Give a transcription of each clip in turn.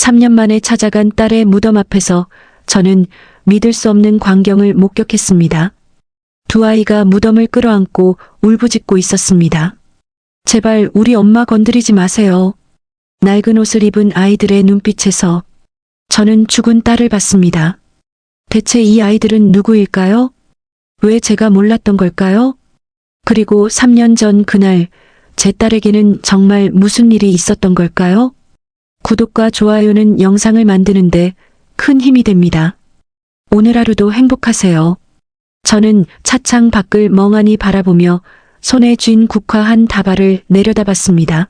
3년 만에 찾아간 딸의 무덤 앞에서 저는 믿을 수 없는 광경을 목격했습니다. 두 아이가 무덤을 끌어안고 울부짖고 있었습니다. 제발 우리 엄마 건드리지 마세요. 낡은 옷을 입은 아이들의 눈빛에서 저는 죽은 딸을 봤습니다. 대체 이 아이들은 누구일까요? 왜 제가 몰랐던 걸까요? 그리고 3년 전 그날 제 딸에게는 정말 무슨 일이 있었던 걸까요? 구독과 좋아요는 영상을 만드는데 큰 힘이 됩니다. 오늘 하루도 행복하세요. 저는 차창 밖을 멍하니 바라보며 손에 쥔 국화 한 다발을 내려다봤습니다.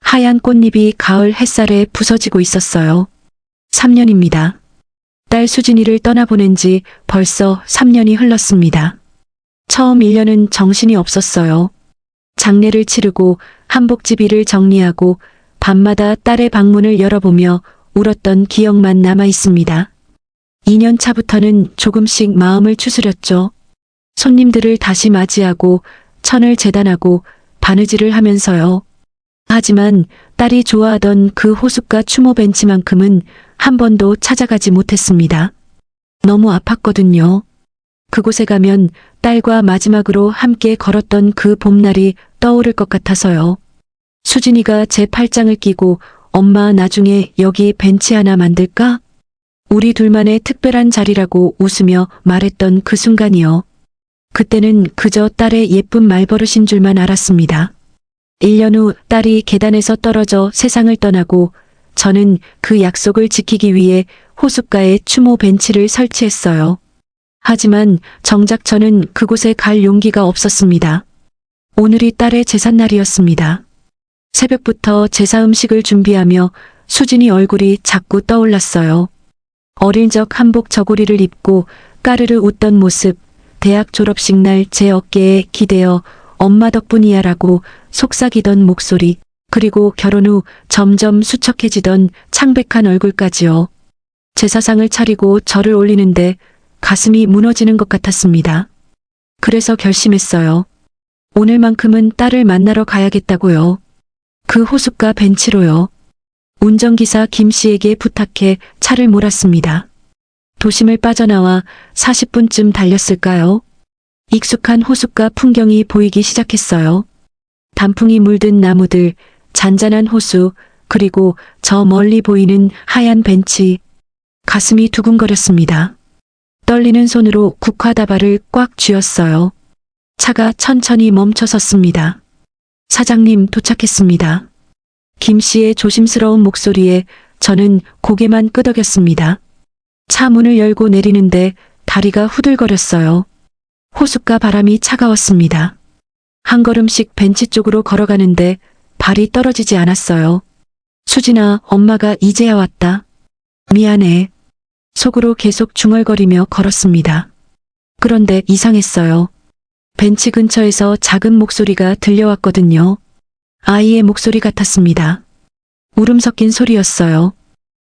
하얀 꽃잎이 가을 햇살에 부서지고 있었어요. 3년입니다. 딸 수진이를 떠나보낸 지 벌써 3년이 흘렀습니다. 처음 1년은 정신이 없었어요. 장례를 치르고 한복집이를 정리하고 밤마다 딸의 방문을 열어보며 울었던 기억만 남아 있습니다. 2년 차부터는 조금씩 마음을 추스렸죠. 손님들을 다시 맞이하고 천을 재단하고 바느질을 하면서요. 하지만 딸이 좋아하던 그 호숫가 추모 벤치만큼은 한 번도 찾아가지 못했습니다. 너무 아팠거든요. 그곳에 가면 딸과 마지막으로 함께 걸었던 그 봄날이 떠오를 것 같아서요. 수진이가 제 팔짱을 끼고 엄마 나중에 여기 벤치 하나 만들까? 우리 둘만의 특별한 자리라고 웃으며 말했던 그 순간이요. 그때는 그저 딸의 예쁜 말버릇인 줄만 알았습니다. 1년 후 딸이 계단에서 떨어져 세상을 떠나고 저는 그 약속을 지키기 위해 호숫가에 추모 벤치를 설치했어요. 하지만 정작 저는 그곳에 갈 용기가 없었습니다. 오늘이 딸의 제삿날이었습니다. 새벽부터 제사 음식을 준비하며 수진이 얼굴이 자꾸 떠올랐어요. 어릴 적 한복 저고리를 입고 까르르 웃던 모습, 대학 졸업식 날 제 어깨에 기대어 엄마 덕분이야 라고 속삭이던 목소리, 그리고 결혼 후 점점 수척해지던 창백한 얼굴까지요. 제사상을 차리고 절을 올리는데 가슴이 무너지는 것 같았습니다. 그래서 결심했어요. 오늘만큼은 딸을 만나러 가야겠다고요. 그 호숫가 벤치로요. 운전기사 김 씨에게 부탁해 차를 몰았습니다. 도심을 빠져나와 40분쯤 달렸을까요? 익숙한 호숫가 풍경이 보이기 시작했어요. 단풍이 물든 나무들, 잔잔한 호수, 그리고 저 멀리 보이는 하얀 벤치. 가슴이 두근거렸습니다. 떨리는 손으로 국화다발을 꽉 쥐었어요. 차가 천천히 멈춰섰습니다. 사장님 도착했습니다. 김 씨의 조심스러운 목소리에 저는 고개만 끄덕였습니다. 차 문을 열고 내리는데 다리가 후들거렸어요. 호숫가 바람이 차가웠습니다. 한 걸음씩 벤치 쪽으로 걸어가는데 발이 떨어지지 않았어요. 수진아, 엄마가 이제야 왔다. 미안해. 속으로 계속 중얼거리며 걸었습니다. 그런데 이상했어요. 벤치 근처에서 작은 목소리가 들려왔거든요. 아이의 목소리 같았습니다. 울음 섞인 소리였어요.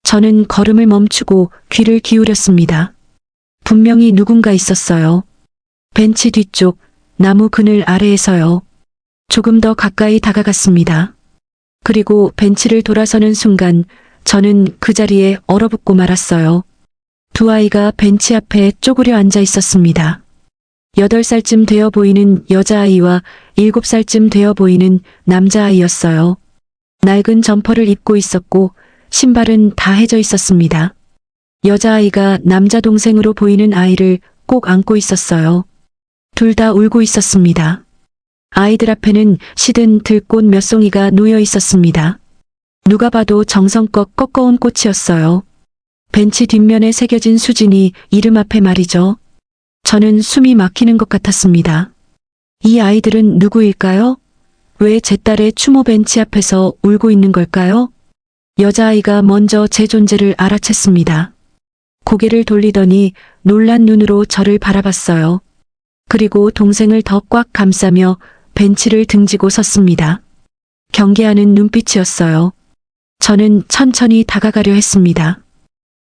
저는 걸음을 멈추고 귀를 기울였습니다. 분명히 누군가 있었어요. 벤치 뒤쪽, 나무 그늘 아래에서요. 조금 더 가까이 다가갔습니다. 그리고 벤치를 돌아서는 순간 저는 그 자리에 얼어붙고 말았어요. 두 아이가 벤치 앞에 쪼그려 앉아 있었습니다. 8살쯤 되어 보이는 여자아이와 7살쯤 되어 보이는 남자아이였어요. 낡은 점퍼를 입고 있었고 신발은 다 해져 있었습니다. 여자아이가 남자 동생으로 보이는 아이를 꼭 안고 있었어요. 둘 다 울고 있었습니다. 아이들 앞에는 시든 들꽃 몇 송이가 놓여 있었습니다. 누가 봐도 정성껏 꺾어온 꽃이었어요. 벤치 뒷면에 새겨진 수진이 이름 앞에 말이죠. 저는 숨이 막히는 것 같았습니다. 이 아이들은 누구일까요? 왜 제 딸의 추모 벤치 앞에서 울고 있는 걸까요? 여자아이가 먼저 제 존재를 알아챘습니다. 고개를 돌리더니 놀란 눈으로 저를 바라봤어요. 그리고 동생을 더 꽉 감싸며 벤치를 등지고 섰습니다. 경계하는 눈빛이었어요. 저는 천천히 다가가려 했습니다.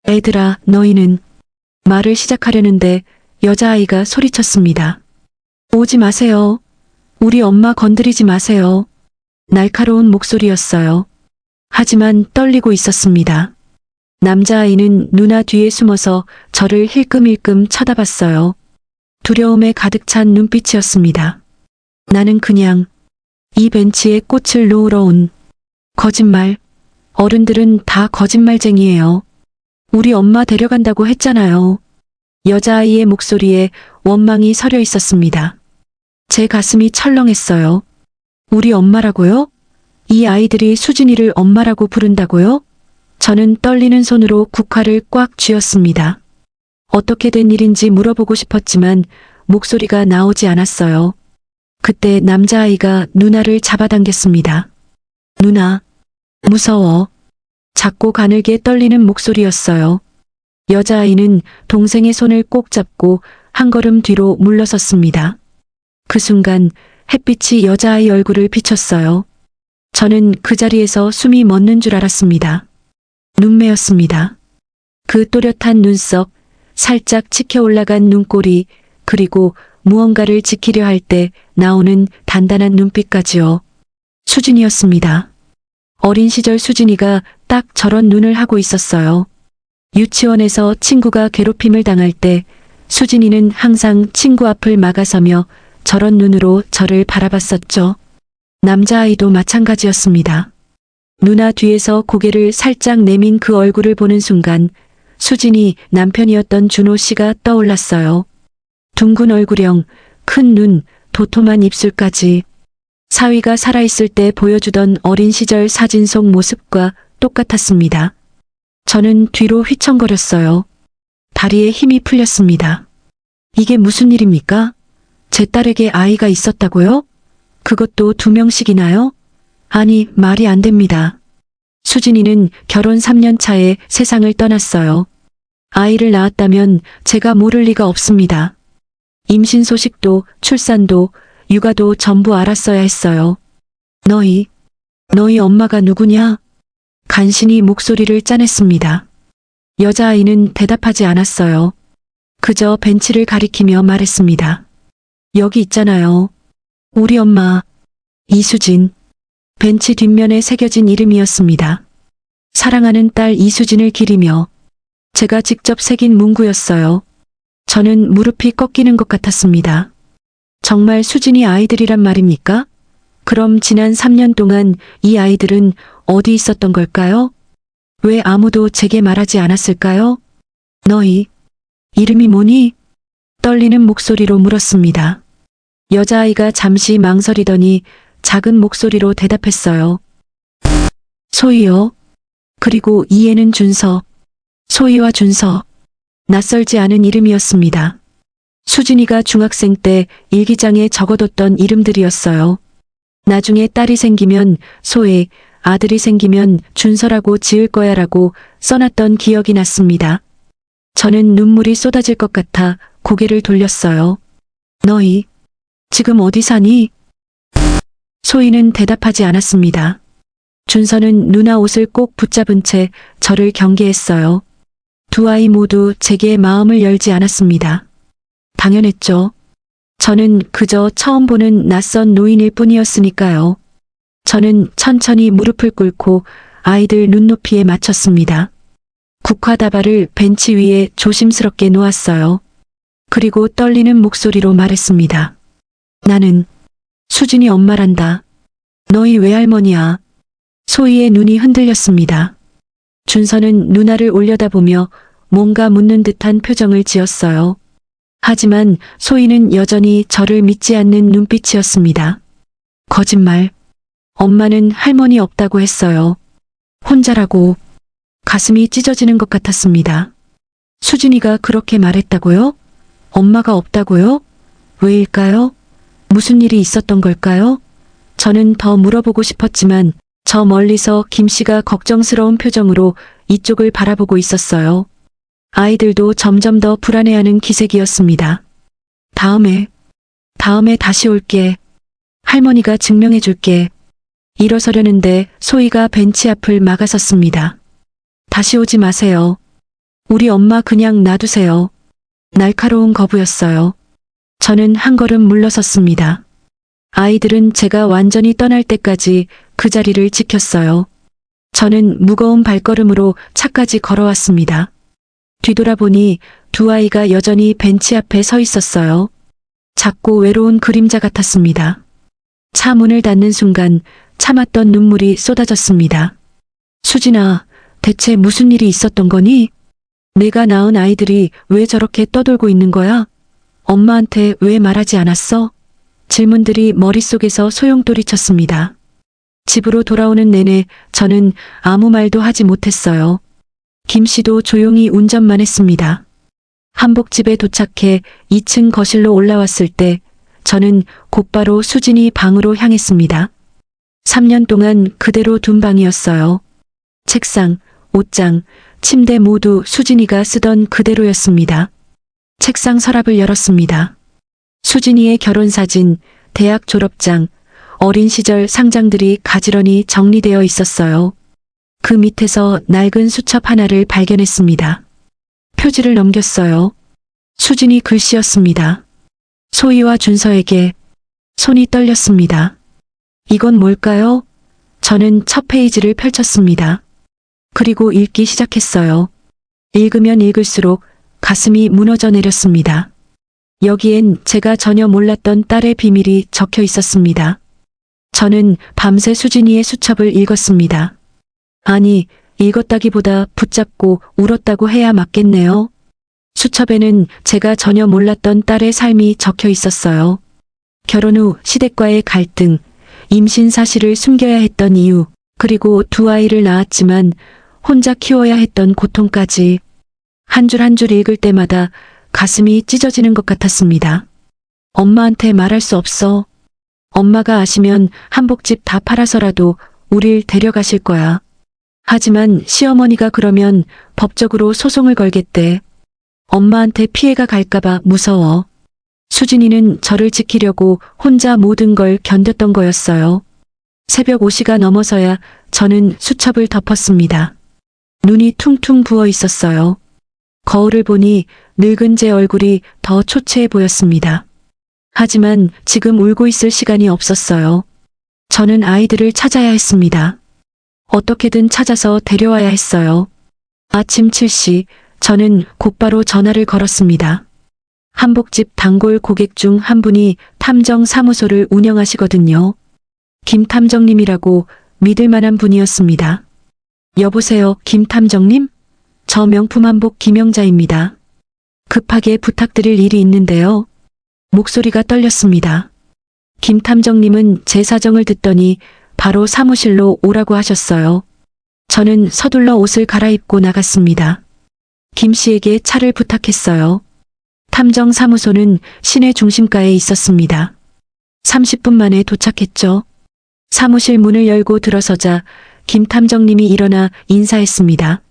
애들아, 너희는... 말을 시작하려는데 여자아이가 소리쳤습니다. 오지 마세요. 우리 엄마 건드리지 마세요. 날카로운 목소리였어요. 하지만 떨리고 있었습니다. 남자아이는 누나 뒤에 숨어서 저를 힐끔힐끔 쳐다봤어요. 두려움에 가득 찬 눈빛이었습니다. 나는 그냥 이 벤치에 꽃을 놓으러 온 거짓말. 어른들은 다 거짓말쟁이에요. 우리 엄마 데려간다고 했잖아요. 여자아이의 목소리에 원망이 서려 있었습니다. 제 가슴이 철렁했어요. 우리 엄마라고요? 이 아이들이 수진이를 엄마라고 부른다고요? 저는 떨리는 손으로 국화를 꽉 쥐었습니다. 어떻게 된 일인지 물어보고 싶었지만 목소리가 나오지 않았어요. 그때 남자아이가 누나를 잡아당겼습니다. 누나, 무서워. 작고 가늘게 떨리는 목소리였어요. 여자아이는 동생의 손을 꼭 잡고 한 걸음 뒤로 물러섰습니다. 그 순간 햇빛이 여자아이 얼굴을 비췄어요. 저는 그 자리에서 숨이 멎는 줄 알았습니다. 눈매였습니다. 그 또렷한 눈썹, 살짝 치켜 올라간 눈꼬리, 그리고 무언가를 지키려 할 때 나오는 단단한 눈빛까지요. 수진이었습니다. 어린 시절 수진이가 딱 저런 눈을 하고 있었어요. 유치원에서 친구가 괴롭힘을 당할 때 수진이는 항상 친구 앞을 막아서며 저런 눈으로 저를 바라봤었죠. 남자아이도 마찬가지였습니다. 누나 뒤에서 고개를 살짝 내민 그 얼굴을 보는 순간 수진이 남편이었던 준호 씨가 떠올랐어요. 둥근 얼굴형, 큰 눈, 도톰한 입술까지. 사위가 살아있을 때 보여주던 어린 시절 사진 속 모습과 똑같았습니다. 저는 뒤로 휘청거렸어요. 다리에 힘이 풀렸습니다. 이게 무슨 일입니까? 제 딸에게 아이가 있었다고요? 그것도 2명씩이나요? 아니, 말이 안 됩니다. 수진이는 결혼 3년 차에 세상을 떠났어요. 아이를 낳았다면 제가 모를 리가 없습니다. 임신 소식도 출산도 육아도 전부 알았어야 했어요. 너희 엄마가 누구냐? 간신히 목소리를 짜냈습니다. 여자아이는 대답하지 않았어요. 그저 벤치를 가리키며 말했습니다. 여기 있잖아요. 우리 엄마, 이수진. 벤치 뒷면에 새겨진 이름이었습니다. 사랑하는 딸 이수진을 기리며 제가 직접 새긴 문구였어요. 저는 무릎이 꺾이는 것 같았습니다. 정말 수진이 아이들이란 말입니까? 그럼 지난 3년 동안 이 아이들은 어디 있었던 걸까요? 왜 아무도 제게 말하지 않았을까요? 너희, 이름이 뭐니? 떨리는 목소리로 물었습니다. 여자아이가 잠시 망설이더니 작은 목소리로 대답했어요. 소희요. 그리고 이에는 준서. 소희와 준서. 낯설지 않은 이름이었습니다. 수진이가 중학생 때 일기장에 적어뒀던 이름들이었어요. 나중에 딸이 생기면 소혜, 아들이 생기면 준서라고 지을 거야라고 써놨던 기억이 났습니다. 저는 눈물이 쏟아질 것 같아 고개를 돌렸어요. 너희, 지금 어디 사니? 소희는 대답하지 않았습니다. 준서는 누나 옷을 꼭 붙잡은 채 저를 경계했어요. 두 아이 모두 제게 마음을 열지 않았습니다. 당연했죠. 저는 그저 처음 보는 낯선 노인일 뿐이었으니까요. 저는 천천히 무릎을 꿇고 아이들 눈높이에 맞췄습니다. 국화다발을 벤치 위에 조심스럽게 놓았어요. 그리고 떨리는 목소리로 말했습니다. 나는 수진이 엄마란다. 너희 외할머니야. 소희의 눈이 흔들렸습니다. 준서는 누나를 올려다보며 뭔가 묻는 듯한 표정을 지었어요. 하지만 소희는 여전히 저를 믿지 않는 눈빛이었습니다. 거짓말. 엄마는 할머니 없다고 했어요. 혼자라고. 가슴이 찢어지는 것 같았습니다. 수진이가 그렇게 말했다고요? 엄마가 없다고요? 왜일까요? 무슨 일이 있었던 걸까요? 저는 더 물어보고 싶었지만 저 멀리서 김 씨가 걱정스러운 표정으로 이쪽을 바라보고 있었어요. 아이들도 점점 더 불안해하는 기색이었습니다. 다음에 다시 올게. 할머니가 증명해줄게. 일어서려는데 소희가 벤치 앞을 막아섰습니다. 다시 오지 마세요. 우리 엄마 그냥 놔두세요. 날카로운 거부였어요. 저는 한 걸음 물러섰습니다. 아이들은 제가 완전히 떠날 때까지 그 자리를 지켰어요. 저는 무거운 발걸음으로 차까지 걸어왔습니다. 뒤돌아보니 두 아이가 여전히 벤치 앞에 서 있었어요. 작고 외로운 그림자 같았습니다. 차 문을 닫는 순간 참았던 눈물이 쏟아졌습니다. 수진아, 대체 무슨 일이 있었던 거니? 내가 낳은 아이들이 왜 저렇게 떠돌고 있는 거야? 엄마한테 왜 말하지 않았어? 질문들이 머릿속에서 소용돌이 쳤습니다. 집으로 돌아오는 내내 저는 아무 말도 하지 못했어요. 김 씨도 조용히 운전만 했습니다. 한복집에 도착해 2층 거실로 올라왔을 때 저는 곧바로 수진이 방으로 향했습니다. 3년 동안 그대로 둔 방이었어요. 책상, 옷장, 침대 모두 수진이가 쓰던 그대로였습니다. 책상 서랍을 열었습니다. 수진이의 결혼사진, 대학 졸업장, 어린 시절 상장들이 가지런히 정리되어 있었어요. 그 밑에서 낡은 수첩 하나를 발견했습니다. 표지를 넘겼어요. 수진이 글씨였습니다. 소희와 준서에게. 손이 떨렸습니다. 이건 뭘까요? 저는 첫 페이지를 펼쳤습니다. 그리고 읽기 시작했어요. 읽으면 읽을수록 가슴이 무너져 내렸습니다. 여기엔 제가 전혀 몰랐던 딸의 비밀이 적혀 있었습니다. 저는 밤새 수진이의 수첩을 읽었습니다. 아니, 읽었다기보다 붙잡고 울었다고 해야 맞겠네요. 수첩에는 제가 전혀 몰랐던 딸의 삶이 적혀 있었어요. 결혼 후 시댁과의 갈등, 임신 사실을 숨겨야 했던 이유, 그리고 두 아이를 낳았지만 혼자 키워야 했던 고통까지. 한 줄 한 줄 읽을 때마다 가슴이 찢어지는 것 같았습니다. 엄마한테 말할 수 없어. 엄마가 아시면 한복집 다 팔아서라도 우릴 데려가실 거야. 하지만 시어머니가 그러면 법적으로 소송을 걸겠대. 엄마한테 피해가 갈까봐 무서워. 수진이는 저를 지키려고 혼자 모든 걸 견뎠던 거였어요. 새벽 5시가 넘어서야 저는 수첩을 덮었습니다. 눈이 퉁퉁 부어 있었어요. 거울을 보니 늙은 제 얼굴이 더 초췌해 보였습니다. 하지만 지금 울고 있을 시간이 없었어요. 저는 아이들을 찾아야 했습니다. 어떻게든 찾아서 데려와야 했어요. 아침 7시 저는 곧바로 전화를 걸었습니다. 한복집 단골 고객 중 한 분이 탐정 사무소를 운영하시거든요. 김 탐정님이라고 믿을 만한 분이었습니다. 여보세요, 김 탐정님? 저 명품 한복 김영자입니다. 급하게 부탁드릴 일이 있는데요. 목소리가 떨렸습니다. 김 탐정님은 제 사정을 듣더니 바로 사무실로 오라고 하셨어요. 저는 서둘러 옷을 갈아입고 나갔습니다. 김 씨에게 차를 부탁했어요. 탐정 사무소는 시내 중심가에 있었습니다. 30분 만에 도착했죠. 사무실 문을 열고 들어서자 김 탐정님이 일어나 인사했습니다.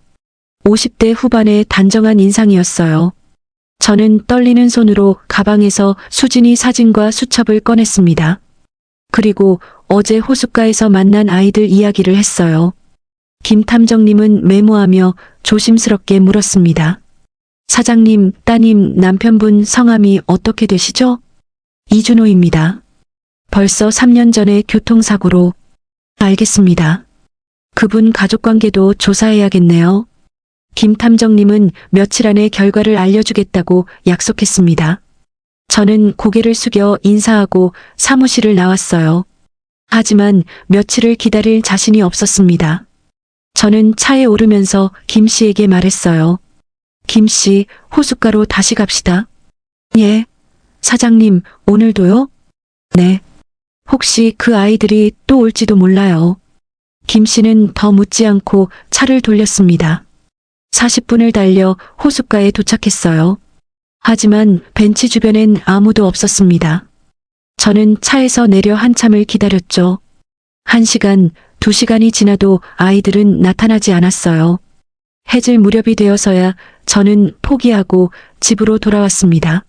50대 후반의 단정한 인상이었어요. 저는 떨리는 손으로 가방에서 수진이 사진과 수첩을 꺼냈습니다. 그리고 어제 호숫가에서 만난 아이들 이야기를 했어요. 김 탐정님은 메모하며 조심스럽게 물었습니다. 사장님, 따님, 남편분 성함이 어떻게 되시죠? 이준호입니다. 벌써 3년 전에 교통사고로. 알겠습니다. 그분 가족관계도 조사해야겠네요. 김 탐정님은 며칠 안에 결과를 알려주겠다고 약속했습니다. 저는 고개를 숙여 인사하고 사무실을 나왔어요. 하지만 며칠을 기다릴 자신이 없었습니다. 저는 차에 오르면서 김 씨에게 말했어요. 김 씨, 호숫가로 다시 갑시다. 예. 사장님, 오늘도요? 네. 혹시 그 아이들이 또 올지도 몰라요. 김 씨는 더 묻지 않고 차를 돌렸습니다. 40분을 달려 호숫가에 도착했어요. 하지만 벤치 주변엔 아무도 없었습니다. 저는 차에서 내려 한참을 기다렸죠. 1시간, 2시간이 지나도 아이들은 나타나지 않았어요. 해질 무렵이 되어서야 저는 포기하고 집으로 돌아왔습니다.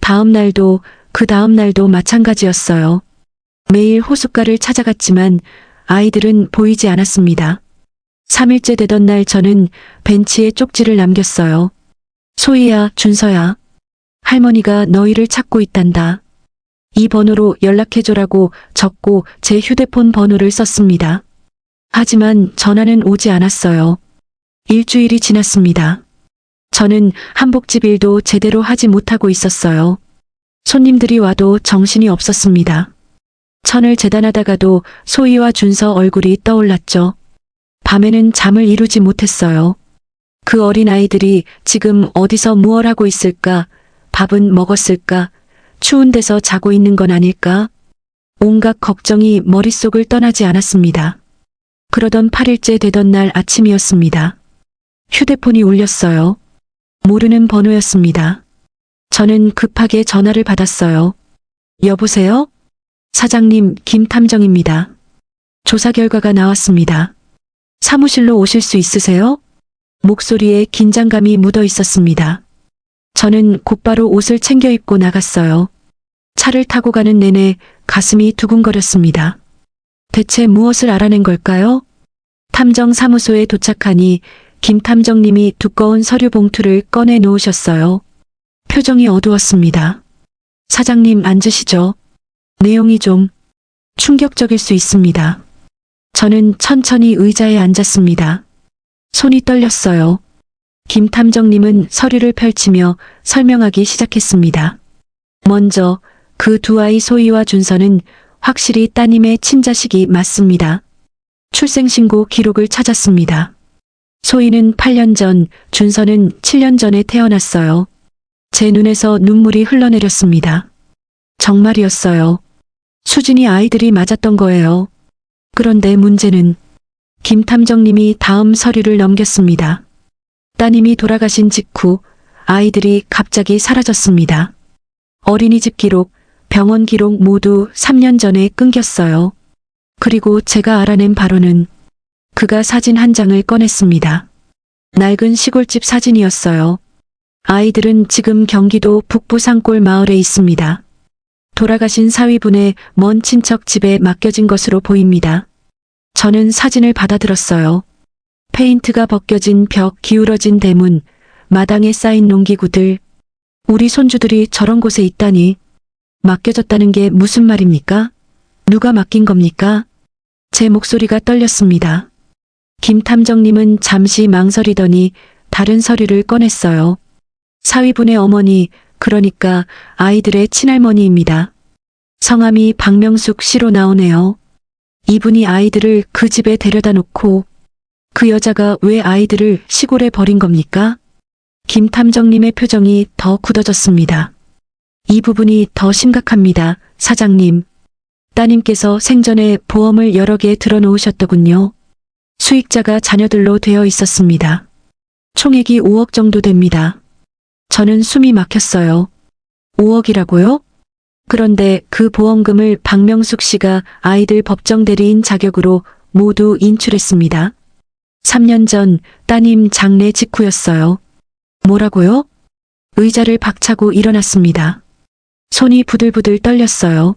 다음 날도 그 다음 날도 마찬가지였어요. 매일 호숫가를 찾아갔지만 아이들은 보이지 않았습니다. 3일째 되던 날 저는 벤치에 쪽지를 남겼어요. 소희야, 준서야. 할머니가 너희를 찾고 있단다. 이 번호로 연락해줘라고 적고 제 휴대폰 번호를 썼습니다. 하지만 전화는 오지 않았어요. 일주일이 지났습니다. 저는 한복집 일도 제대로 하지 못하고 있었어요. 손님들이 와도 정신이 없었습니다. 천을 재단하다가도 소희와 준서 얼굴이 떠올랐죠. 밤에는 잠을 이루지 못했어요. 그 어린 아이들이 지금 어디서 무얼 하고 있을까? 밥은 먹었을까? 추운 데서 자고 있는 건 아닐까? 온갖 걱정이 머릿속을 떠나지 않았습니다. 그러던 8일째 되던 날 아침이었습니다. 휴대폰이 울렸어요. 모르는 번호였습니다. 저는 급하게 전화를 받았어요. 여보세요? 사장님, 김탐정입니다. 조사 결과가 나왔습니다. 사무실로 오실 수 있으세요? 목소리에 긴장감이 묻어 있었습니다. 저는 곧바로 옷을 챙겨 입고 나갔어요. 차를 타고 가는 내내 가슴이 두근거렸습니다. 대체 무엇을 알아낸 걸까요? 탐정 사무소에 도착하니 김 탐정님이 두꺼운 서류 봉투를 꺼내 놓으셨어요. 표정이 어두웠습니다. 사장님 앉으시죠. 내용이 좀 충격적일 수 있습니다. 저는 천천히 의자에 앉았습니다. 손이 떨렸어요. 김 탐정님은 서류를 펼치며 설명하기 시작했습니다. 먼저 그 두 아이 소희와 준서는 확실히 따님의 친자식이 맞습니다. 출생신고 기록을 찾았습니다. 소희는 8년 전, 준서는 7년 전에 태어났어요. 제 눈에서 눈물이 흘러내렸습니다. 정말이었어요. 수진이 아이들이 맞았던 거예요. 그런데 문제는 김 탐정님이 다음 서류를 넘겼습니다. 따님이 돌아가신 직후 아이들이 갑자기 사라졌습니다. 어린이집 기록, 병원 기록 모두 3년 전에 끊겼어요. 그리고 제가 알아낸 바로는 그가 사진 한 장을 꺼냈습니다. 낡은 시골집 사진이었어요. 아이들은 지금 경기도 북부 산골 마을에 있습니다. 돌아가신 사위분의 먼 친척 집에 맡겨진 것으로 보입니다. 저는 사진을 받아들었어요. 페인트가 벗겨진 벽, 기울어진 대문, 마당에 쌓인 농기구들. 우리 손주들이 저런 곳에 있다니. 맡겨졌다는 게 무슨 말입니까? 누가 맡긴 겁니까? 제 목소리가 떨렸습니다. 김 탐정님은 잠시 망설이더니 다른 서류를 꺼냈어요. 사위분의 어머니, 그러니까 아이들의 친할머니입니다. 성함이 박명숙 씨로 나오네요. 이분이 아이들을 그 집에 데려다 놓고 그 여자가 왜 아이들을 시골에 버린 겁니까? 김 탐정님의 표정이 더 굳어졌습니다. 이 부분이 더 심각합니다, 사장님. 따님께서 생전에 보험을 여러 개 들어놓으셨더군요. 수익자가 자녀들로 되어 있었습니다. 총액이 5억 정도 됩니다. 저는 숨이 막혔어요. 5억이라고요? 그런데 그 보험금을 박명숙 씨가 아이들 법정 대리인 자격으로 모두 인출했습니다. 3년 전 따님 장례 직후였어요. 뭐라고요? 의자를 박차고 일어났습니다. 손이 부들부들 떨렸어요.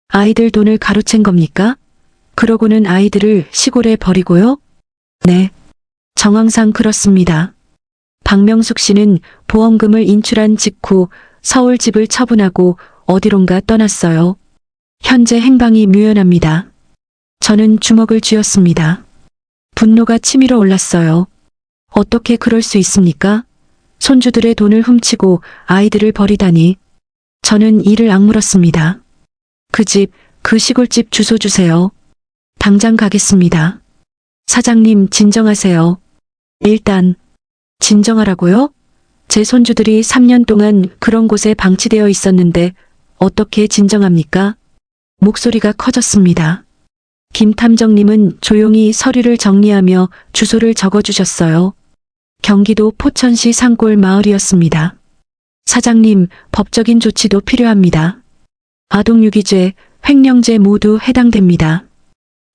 아이들 돈을 가로챈 겁니까? 그러고는 아이들을 시골에 버리고요? 네. 정황상 그렇습니다. 박명숙 씨는 보험금을 인출한 직후 서울 집을 처분하고 어디론가 떠났어요. 현재 행방이 묘연합니다. 저는 주먹을 쥐었습니다. 분노가 치밀어 올랐어요. 어떻게 그럴 수 있습니까? 손주들의 돈을 훔치고 아이들을 버리다니. 저는 이를 악물었습니다. 그 집, 그 시골집 주소 주세요. 당장 가겠습니다. 사장님, 진정하세요. 일단, 진정하라고요? 제 손주들이 3년 동안 그런 곳에 방치되어 있었는데 어떻게 진정합니까? 목소리가 커졌습니다. 김 탐정님은 조용히 서류를 정리하며 주소를 적어주셨어요. 경기도 포천시 산골 마을이었습니다. 사장님, 법적인 조치도 필요합니다. 아동유기죄, 횡령죄 모두 해당됩니다.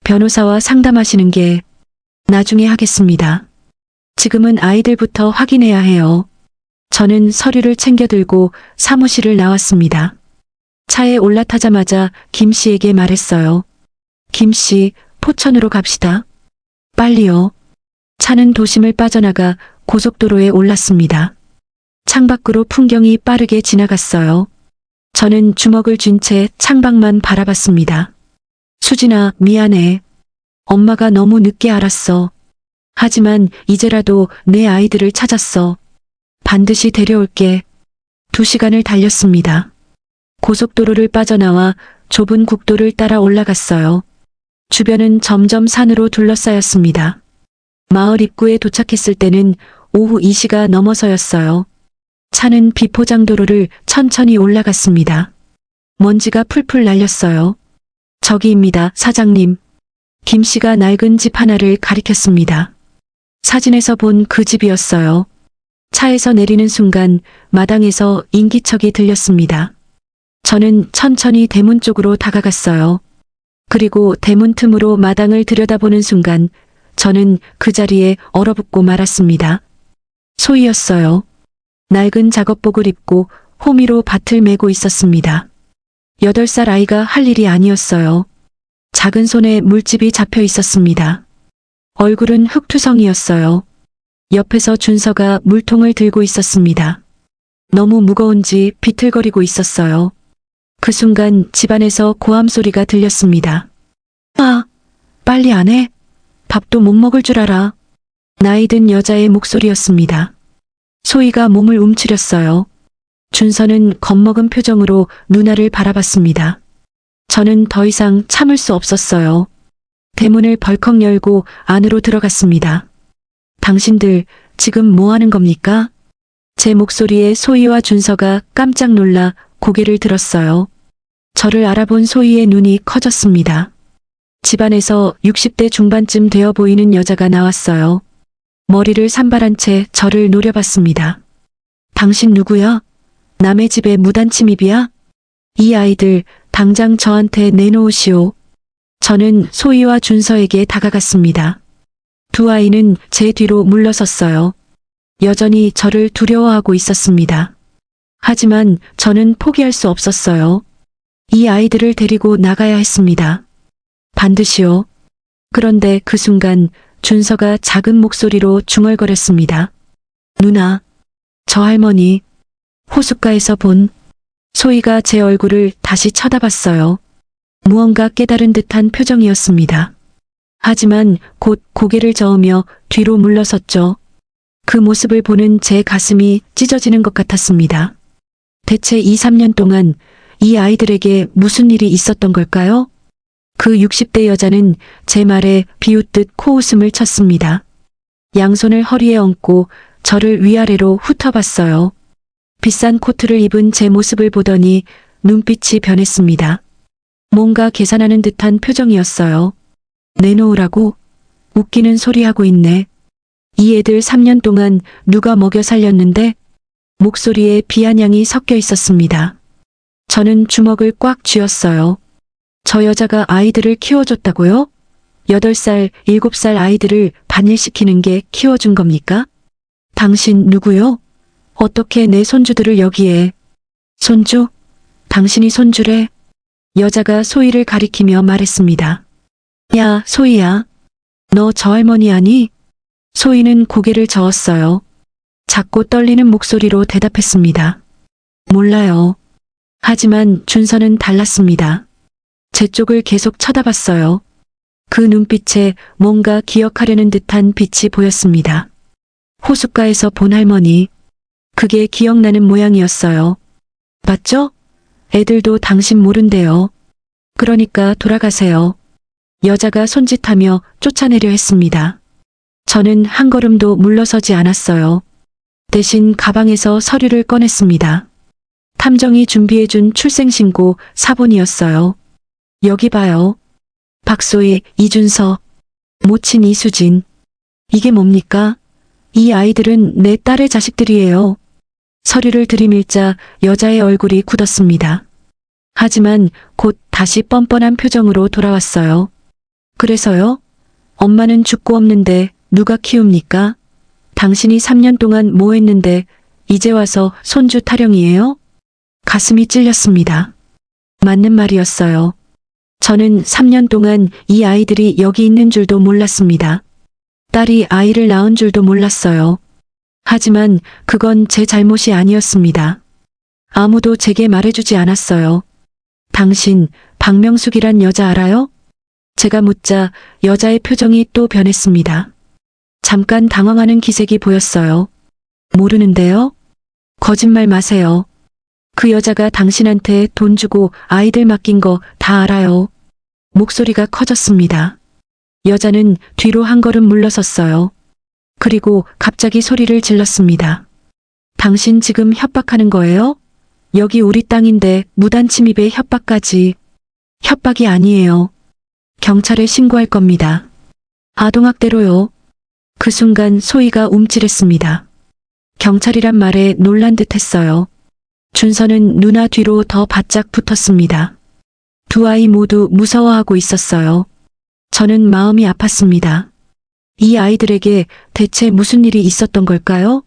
변호사와 상담하시는 게 나중에 하겠습니다. 지금은 아이들부터 확인해야 해요. 저는 서류를 챙겨 들고 사무실을 나왔습니다. 차에 올라타자마자 김 씨에게 말했어요. 김 씨, 포천으로 갑시다. 빨리요. 차는 도심을 빠져나가 고속도로에 올랐습니다. 창밖으로 풍경이 빠르게 지나갔어요. 저는 주먹을 쥔 채 창밖만 바라봤습니다. 수진아, 미안해. 엄마가 너무 늦게 알았어. 하지만 이제라도 내 아이들을 찾았어. 반드시 데려올게. 2시간을 달렸습니다. 고속도로를 빠져나와 좁은 국도를 따라 올라갔어요. 주변은 점점 산으로 둘러싸였습니다. 마을 입구에 도착했을 때는 오후 2시가 넘어서였어요. 차는 비포장도로를 천천히 올라갔습니다. 먼지가 풀풀 날렸어요. 저기입니다, 사장님. 김 씨가 낡은 집 하나를 가리켰습니다. 사진에서 본 그 집이었어요. 차에서 내리는 순간 마당에서 인기척이 들렸습니다. 저는 천천히 대문 쪽으로 다가갔어요. 그리고 대문 틈으로 마당을 들여다보는 순간 저는 그 자리에 얼어붙고 말았습니다. 소희였어요. 낡은 작업복을 입고 호미로 밭을 메고 있었습니다. 8살 아이가 할 일이 아니었어요. 작은 손에 물집이 잡혀 있었습니다. 얼굴은 흙투성이었어요. 옆에서 준서가 물통을 들고 있었습니다. 너무 무거운지 비틀거리고 있었어요. 그 순간 집안에서 고함 소리가 들렸습니다. 아, 빨리 안 해? 밥도 못 먹을 줄 알아. 나이 든 여자의 목소리였습니다. 소희가 몸을 움츠렸어요. 준서는 겁먹은 표정으로 누나를 바라봤습니다. 저는 더 이상 참을 수 없었어요. 대문을 벌컥 열고 안으로 들어갔습니다. 당신들 지금 뭐 하는 겁니까? 제 목소리에 소희와 준서가 깜짝 놀라 고개를 들었어요. 저를 알아본 소희의 눈이 커졌습니다. 집안에서 60대 중반쯤 되어 보이는 여자가 나왔어요. 머리를 산발한 채 저를 노려봤습니다. 당신 누구야? 남의 집에 무단 침입이야? 이 아이들 당장 저한테 내놓으시오. 저는 소희와 준서에게 다가갔습니다. 두 아이는 제 뒤로 물러섰어요. 여전히 저를 두려워하고 있었습니다. 하지만 저는 포기할 수 없었어요. 이 아이들을 데리고 나가야 했습니다. 반드시요. 그런데 그 순간 준서가 작은 목소리로 중얼거렸습니다. 누나, 저 할머니, 호숫가에서 본. 소희가 제 얼굴을 다시 쳐다봤어요. 무언가 깨달은 듯한 표정이었습니다. 하지만 곧 고개를 저으며 뒤로 물러섰죠. 그 모습을 보는 제 가슴이 찢어지는 것 같았습니다. 대체 2, 3년 동안 이 아이들에게 무슨 일이 있었던 걸까요? 그 60대 여자는 제 말에 비웃듯 코웃음을 쳤습니다. 양손을 허리에 얹고 저를 위아래로 훑어봤어요. 비싼 코트를 입은 제 모습을 보더니 눈빛이 변했습니다. 뭔가 계산하는 듯한 표정이었어요. 내놓으라고? 웃기는 소리 하고 있네. 이 애들 3년 동안 누가 먹여 살렸는데? 목소리에 비아냥이 섞여 있었습니다. 저는 주먹을 꽉 쥐었어요. 저 여자가 아이들을 키워줬다고요? 8살, 7살 아이들을 반일시키는 게 키워준 겁니까? 당신 누구요? 어떻게 내 손주들을 여기에? 손주? 당신이 손주래? 여자가 소희를 가리키며 말했습니다. 야, 소희야. 너 저 할머니 아니? 소희는 고개를 저었어요. 작고 떨리는 목소리로 대답했습니다. 몰라요. 하지만 준서는 달랐습니다. 제 쪽을 계속 쳐다봤어요. 그 눈빛에 뭔가 기억하려는 듯한 빛이 보였습니다. 호숫가에서 본 할머니. 그게 기억나는 모양이었어요. 맞죠? 애들도 당신 모른대요. 그러니까 돌아가세요. 여자가 손짓하며 쫓아내려 했습니다. 저는 한 걸음도 물러서지 않았어요. 대신 가방에서 서류를 꺼냈습니다. 탐정이 준비해준 출생신고 사본이었어요. 여기 봐요. 박소희, 이준서, 모친 이수진. 이게 뭡니까? 이 아이들은 내 딸의 자식들이에요. 서류를 들이밀자 여자의 얼굴이 굳었습니다. 하지만 곧 다시 뻔뻔한 표정으로 돌아왔어요. 그래서요? 엄마는 죽고 없는데 누가 키웁니까? 당신이 3년 동안 뭐 했는데 이제 와서 손주 타령이에요? 가슴이 찔렸습니다. 맞는 말이었어요. 저는 3년 동안 이 아이들이 여기 있는 줄도 몰랐습니다. 딸이 아이를 낳은 줄도 몰랐어요. 하지만 그건 제 잘못이 아니었습니다. 아무도 제게 말해주지 않았어요. 당신 박명숙이란 여자 알아요? 제가 묻자 여자의 표정이 또 변했습니다. 잠깐 당황하는 기색이 보였어요. 모르는데요? 거짓말 마세요. 그 여자가 당신한테 돈 주고 아이들 맡긴 거 다 알아요. 목소리가 커졌습니다. 여자는 뒤로 한 걸음 물러섰어요. 그리고 갑자기 소리를 질렀습니다. 당신 지금 협박하는 거예요? 여기 우리 땅인데 무단 침입에 협박까지. 협박이 아니에요. 경찰에 신고할 겁니다. 아동학대로요. 그 순간 소희가 움찔했습니다. 경찰이란 말에 놀란 듯 했어요. 준서는 누나 뒤로 더 바짝 붙었습니다. 두 아이 모두 무서워하고 있었어요. 저는 마음이 아팠습니다. 이 아이들에게 대체 무슨 일이 있었던 걸까요?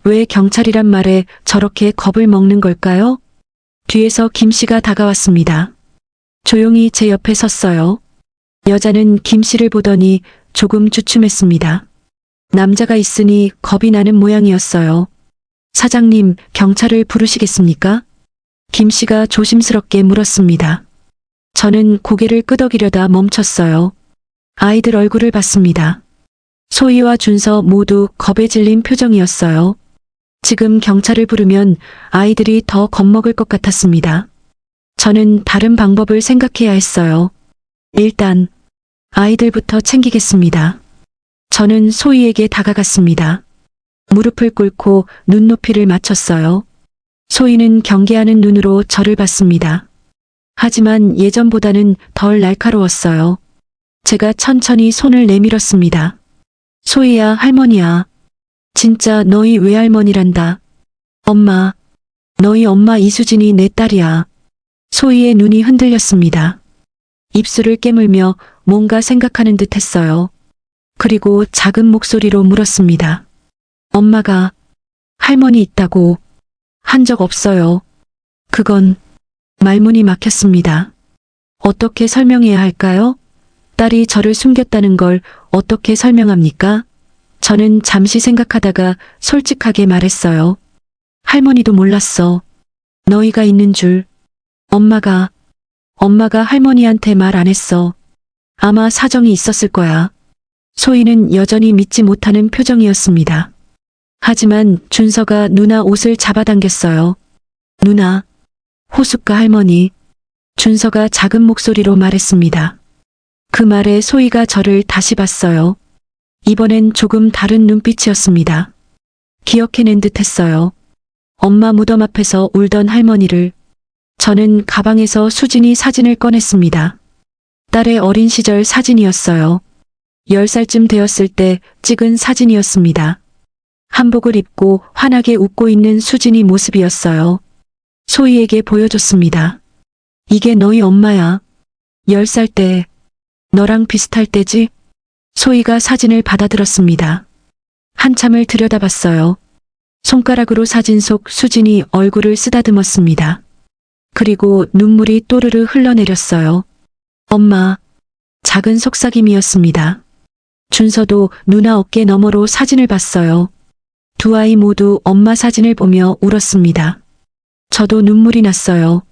왜 경찰이란 말에 저렇게 겁을 먹는 걸까요? 뒤에서 김 씨가 다가왔습니다. 조용히 제 옆에 섰어요. 여자는 김 씨를 보더니 조금 주춤했습니다. 남자가 있으니 겁이 나는 모양이었어요. 사장님, 경찰을 부르시겠습니까? 김 씨가 조심스럽게 물었습니다. 저는 고개를 끄덕이려다 멈췄어요. 아이들 얼굴을 봤습니다. 소희와 준서 모두 겁에 질린 표정이었어요. 지금 경찰을 부르면 아이들이 더 겁먹을 것 같았습니다. 저는 다른 방법을 생각해야 했어요. 일단 아이들부터 챙기겠습니다. 저는 소희에게 다가갔습니다. 무릎을 꿇고 눈높이를 맞췄어요. 소희는 경계하는 눈으로 저를 봤습니다. 하지만 예전보다는 덜 날카로웠어요. 제가 천천히 손을 내밀었습니다. 소희야, 할머니야. 진짜 너희 외할머니란다. 엄마. 너희 엄마 이수진이 내 딸이야. 소희의 눈이 흔들렸습니다. 입술을 깨물며 뭔가 생각하는 듯 했어요. 그리고 작은 목소리로 물었습니다. 엄마가 할머니 있다고 한 적 없어요. 그건 말문이 막혔습니다. 어떻게 설명해야 할까요? 딸이 저를 숨겼다는 걸 어떻게 설명합니까? 저는 잠시 생각하다가 솔직하게 말했어요. 할머니도 몰랐어. 너희가 있는 줄. 엄마가 할머니한테 말 안 했어. 아마 사정이 있었을 거야. 소희는 여전히 믿지 못하는 표정이었습니다. 하지만 준서가 누나 옷을 잡아당겼어요. 누나, 호숫가 할머니. 준서가 작은 목소리로 말했습니다. 그 말에 소희가 저를 다시 봤어요. 이번엔 조금 다른 눈빛이었습니다. 기억해낸 듯 했어요. 엄마 무덤 앞에서 울던 할머니를. 저는 가방에서 수진이 사진을 꺼냈습니다. 딸의 어린 시절 사진이었어요. 10살쯤 되었을 때 찍은 사진이었습니다. 한복을 입고 환하게 웃고 있는 수진이 모습이었어요. 소희에게 보여줬습니다. 이게 너희 엄마야. 10살 때. 너랑 비슷할 때지? 소희가 사진을 받아들었습니다. 한참을 들여다봤어요. 손가락으로 사진 속 수진이 얼굴을 쓰다듬었습니다. 그리고 눈물이 또르르 흘러내렸어요. 엄마. 작은 속삭임이었습니다. 준서도 누나 어깨 너머로 사진을 봤어요. 두 아이 모두 엄마 사진을 보며 울었습니다. 저도 눈물이 났어요.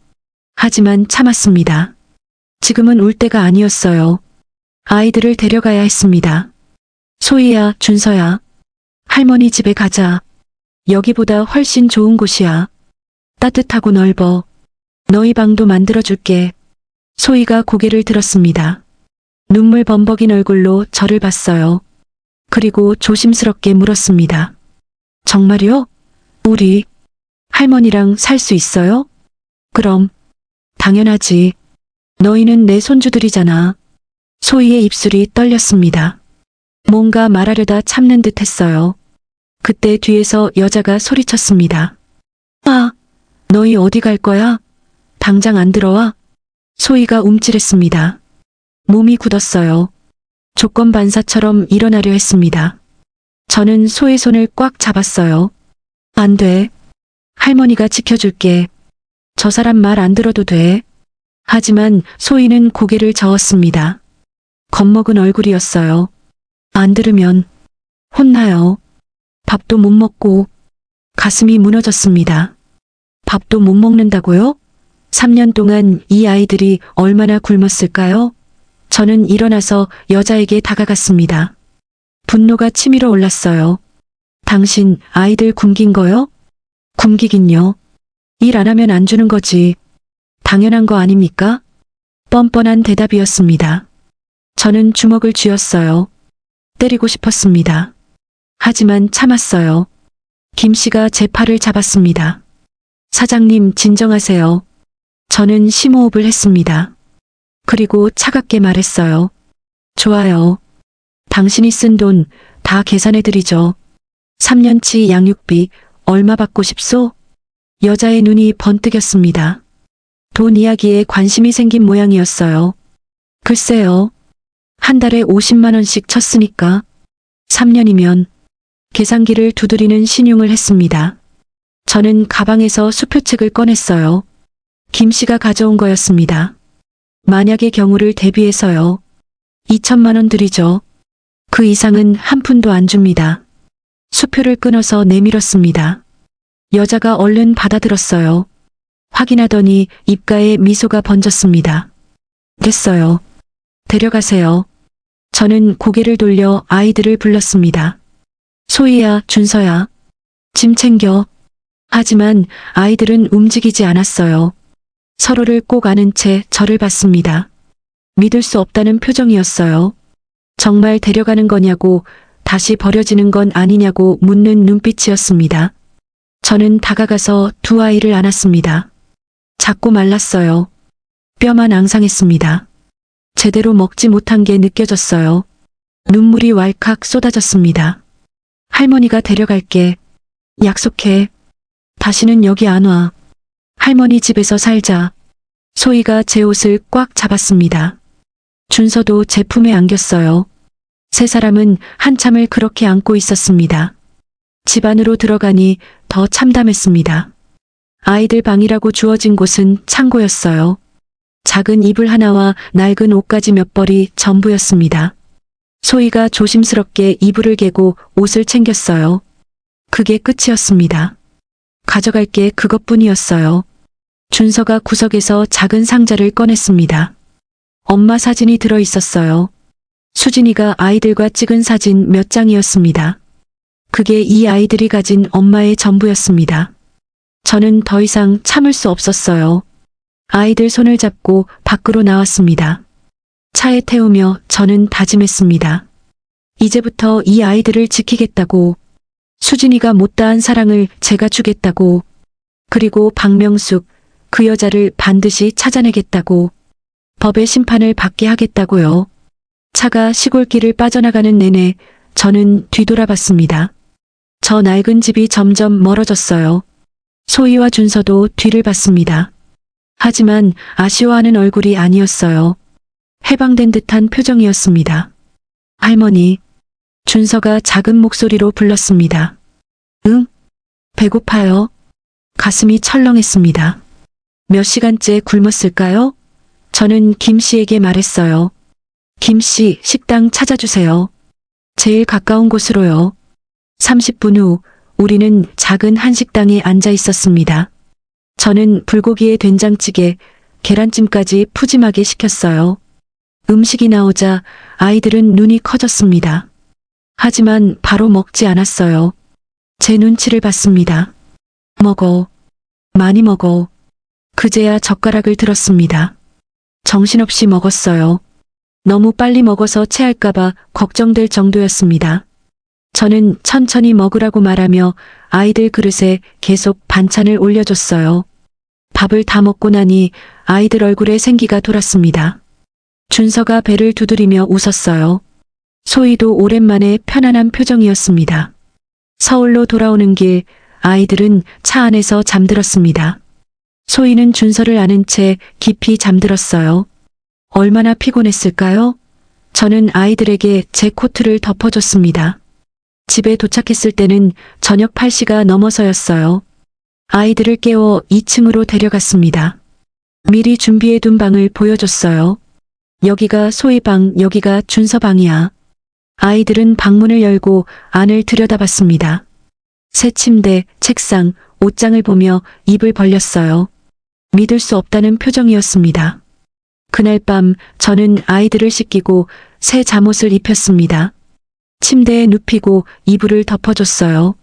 하지만 참았습니다. 지금은 울 때가 아니었어요. 아이들을 데려가야 했습니다. 소희야, 준서야. 할머니 집에 가자. 여기보다 훨씬 좋은 곳이야. 따뜻하고 넓어. 너희 방도 만들어줄게. 소희가 고개를 들었습니다. 눈물 범벅인 얼굴로 저를 봤어요. 그리고 조심스럽게 물었습니다. 정말요? 우리 할머니랑 살 수 있어요? 그럼 당연하지. 너희는 내 손주들이잖아. 소희의 입술이 떨렸습니다. 뭔가 말하려다 참는 듯 했어요. 그때 뒤에서 여자가 소리쳤습니다. 아, 너희 어디 갈 거야? 당장 안 들어와? 소희가 움찔했습니다. 몸이 굳었어요. 조건반사처럼 일어나려 했습니다. 저는 소의 손을 꽉 잡았어요. 안 돼. 할머니가 지켜줄게. 저 사람 말 안 들어도 돼. 하지만 소희는 고개를 저었습니다. 겁먹은 얼굴이었어요. 안 들으면 혼나요. 밥도 못 먹고. 가슴이 무너졌습니다. 밥도 못 먹는다고요? 3년 동안 이 아이들이 얼마나 굶었을까요? 저는 일어나서 여자에게 다가갔습니다. 분노가 치밀어 올랐어요. 당신 아이들 굶긴 거요? 굶기긴요. 일 안 하면 안 주는 거지. 당연한 거 아닙니까? 뻔뻔한 대답이었습니다. 저는 주먹을 쥐었어요. 때리고 싶었습니다. 하지만 참았어요. 김 씨가 제 팔을 잡았습니다. 사장님, 진정하세요. 저는 심호흡을 했습니다. 그리고 차갑게 말했어요. 좋아요. 당신이 쓴 돈 다 계산해드리죠. 3년치 양육비 얼마 받고 싶소? 여자의 눈이 번뜩였습니다. 돈 이야기에 관심이 생긴 모양이었어요. 글쎄요. 한 달에 50만 원씩 쳤으니까 3년이면 계산기를 두드리는 신용을 했습니다. 저는 가방에서 수표책을 꺼냈어요. 김 씨가 가져온 거였습니다. 만약의 경우를 대비해서요. 2천만 원 드리죠. 그 이상은 한 푼도 안 줍니다. 수표를 끊어서 내밀었습니다. 여자가 얼른 받아들었어요. 확인하더니 입가에 미소가 번졌습니다. 됐어요. 데려가세요. 저는 고개를 돌려 아이들을 불렀습니다. 소희야, 준서야. 짐 챙겨. 하지만 아이들은 움직이지 않았어요. 서로를 꼭 안은 채 저를 봤습니다. 믿을 수 없다는 표정이었어요. 정말 데려가는 거냐고, 다시 버려지는 건 아니냐고 묻는 눈빛이었습니다. 저는 다가가서 두 아이를 안았습니다. 작고 말랐어요. 뼈만 앙상했습니다. 제대로 먹지 못한 게 느껴졌어요. 눈물이 왈칵 쏟아졌습니다. 할머니가 데려갈게. 약속해. 다시는 여기 안 와. 할머니 집에서 살자. 소희가 제 옷을 꽉 잡았습니다. 준서도 제 품에 안겼어요. 세 사람은 한참을 그렇게 안고 있었습니다. 집 안으로 들어가니 더 참담했습니다. 아이들 방이라고 주어진 곳은 창고였어요. 작은 이불 하나와 낡은 옷가지 몇 벌이 전부였습니다. 소희가 조심스럽게 이불을 개고 옷을 챙겼어요. 그게 끝이었습니다. 가져갈 게 그것뿐이었어요. 준서가 구석에서 작은 상자를 꺼냈습니다. 엄마 사진이 들어 있었어요. 수진이가 아이들과 찍은 사진 몇 장이었습니다. 그게 이 아이들이 가진 엄마의 전부였습니다. 저는 더 이상 참을 수 없었어요. 아이들 손을 잡고 밖으로 나왔습니다. 차에 태우며 저는 다짐했습니다. 이제부터 이 아이들을 지키겠다고, 수진이가 못다한 사랑을 제가 주겠다고, 그리고 박명숙, 그 여자를 반드시 찾아내겠다고, 법의 심판을 받게 하겠다고요. 차가 시골길을 빠져나가는 내내 저는 뒤돌아봤습니다. 저 낡은 집이 점점 멀어졌어요. 소희와 준서도 뒤를 봤습니다. 하지만 아쉬워하는 얼굴이 아니었어요. 해방된 듯한 표정이었습니다. 할머니, 준서가 작은 목소리로 불렀습니다. 응? 배고파요? 가슴이 철렁했습니다. 몇 시간째 굶었을까요? 저는 김 씨에게 말했어요. 김 씨, 식당 찾아주세요. 제일 가까운 곳으로요. 30분 후 우리는 작은 한식당에 앉아 있었습니다. 저는 불고기에 된장찌개, 계란찜까지 푸짐하게 시켰어요. 음식이 나오자 아이들은 눈이 커졌습니다. 하지만 바로 먹지 않았어요. 제 눈치를 봤습니다. 먹어. 많이 먹어. 그제야 젓가락을 들었습니다. 정신없이 먹었어요. 너무 빨리 먹어서 체할까봐 걱정될 정도였습니다. 저는 천천히 먹으라고 말하며 아이들 그릇에 계속 반찬을 올려줬어요. 밥을 다 먹고 나니 아이들 얼굴에 생기가 돌았습니다. 준서가 배를 두드리며 웃었어요. 소희도 오랜만에 편안한 표정이었습니다. 서울로 돌아오는 길 아이들은 차 안에서 잠들었습니다. 소희는 준서를 안은 채 깊이 잠들었어요. 얼마나 피곤했을까요? 저는 아이들에게 제 코트를 덮어줬습니다. 집에 도착했을 때는 저녁 8시가 넘어서였어요. 아이들을 깨워 2층으로 데려갔습니다. 미리 준비해둔 방을 보여줬어요. 여기가 소희 방, 여기가 준서 방이야. 아이들은 방문을 열고 안을 들여다봤습니다. 새 침대, 책상, 옷장을 보며 입을 벌렸어요. 믿을 수 없다는 표정이었습니다. 그날 밤 저는 아이들을 씻기고 새 잠옷을 입혔습니다. 침대에 눕히고 이불을 덮어줬어요.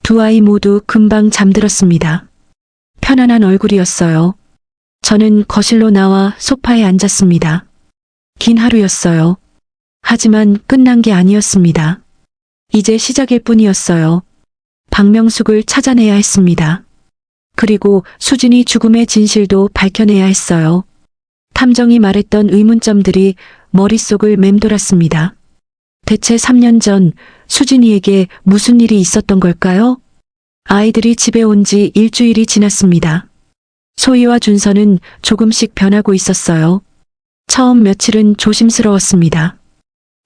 두 아이 모두 금방 잠들었습니다. 편안한 얼굴이었어요. 저는 거실로 나와 소파에 앉았습니다. 긴 하루였어요. 하지만 끝난 게 아니었습니다. 이제 시작일 뿐이었어요. 박명숙을 찾아내야 했습니다. 그리고 수진이 죽음의 진실도 밝혀내야 했어요. 탐정이 말했던 의문점들이 머릿속을 맴돌았습니다. 대체 3년 전 수진이에게 무슨 일이 있었던 걸까요? 아이들이 집에 온 지 일주일이 지났습니다. 소희와 준서는 조금씩 변하고 있었어요. 처음 며칠은 조심스러웠습니다.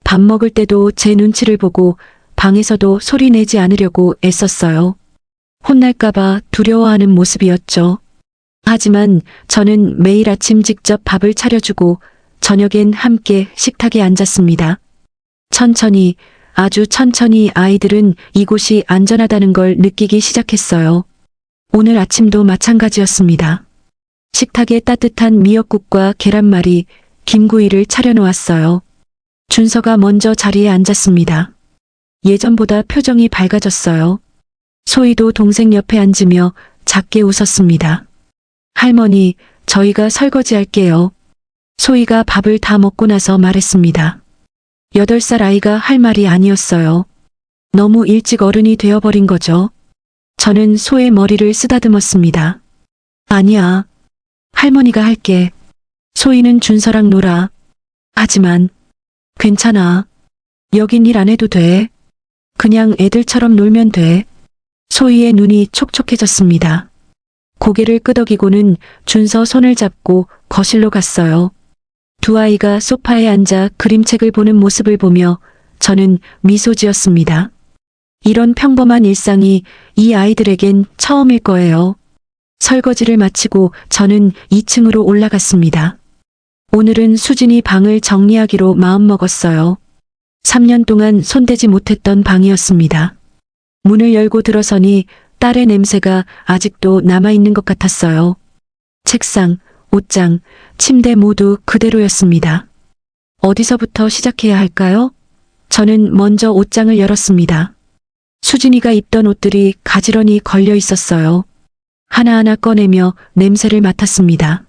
밥 먹을 때도 제 눈치를 보고 방에서도 소리 내지 않으려고 애썼어요. 혼날까봐 두려워하는 모습이었죠. 하지만 저는 매일 아침 직접 밥을 차려주고 저녁엔 함께 식탁에 앉았습니다. 천천히, 아주 천천히 아이들은 이곳이 안전하다는 걸 느끼기 시작했어요. 오늘 아침도 마찬가지였습니다. 식탁에 따뜻한 미역국과 계란말이, 김구이를 차려놓았어요. 준서가 먼저 자리에 앉았습니다. 예전보다 표정이 밝아졌어요. 소희도 동생 옆에 앉으며 작게 웃었습니다. 할머니, 저희가 설거지할게요. 소희가 밥을 다 먹고 나서 말했습니다. 8살 아이가 할 말이 아니었어요. 너무 일찍 어른이 되어버린 거죠. 저는 소의 머리를 쓰다듬었습니다. 아니야. 할머니가 할게. 소희는 준서랑 놀아. 하지만 괜찮아. 여긴 일 안 해도 돼. 그냥 애들처럼 놀면 돼. 소희의 눈이 촉촉해졌습니다. 고개를 끄덕이고는 준서 손을 잡고 거실로 갔어요. 두 아이가 소파에 앉아 그림책을 보는 모습을 보며 저는 미소 지었습니다. 이런 평범한 일상이 이 아이들에겐 처음일 거예요. 설거지를 마치고 저는 2층으로 올라갔습니다. 오늘은 수진이 방을 정리하기로 마음먹었어요. 3년 동안 손대지 못했던 방이었습니다. 문을 열고 들어서니 딸의 냄새가 아직도 남아있는 것 같았어요. 책상, 옷장, 침대 모두 그대로였습니다. 어디서부터 시작해야 할까요? 저는 먼저 옷장을 열었습니다. 수진이가 입던 옷들이 가지런히 걸려 있었어요. 하나하나 꺼내며 냄새를 맡았습니다.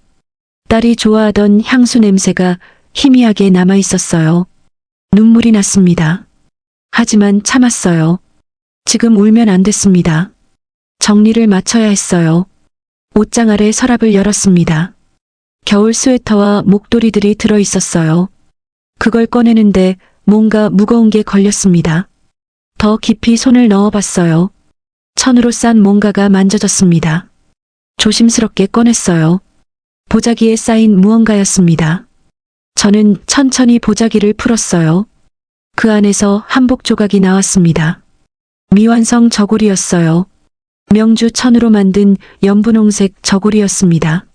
딸이 좋아하던 향수 냄새가 희미하게 남아 있었어요. 눈물이 났습니다. 하지만 참았어요. 지금 울면 안 됐습니다. 정리를 마쳐야 했어요. 옷장 아래 서랍을 열었습니다. 겨울 스웨터와 목도리들이 들어 있었어요. 그걸 꺼내는데 뭔가 무거운 게 걸렸습니다. 더 깊이 손을 넣어봤어요. 천으로 싼 뭔가가 만져졌습니다. 조심스럽게 꺼냈어요. 보자기에 쌓인 무언가였습니다. 저는 천천히 보자기를 풀었어요. 그 안에서 한복 조각이 나왔습니다. 미완성 저고리였어요. 명주 천으로 만든 연분홍색 저고리였습니다.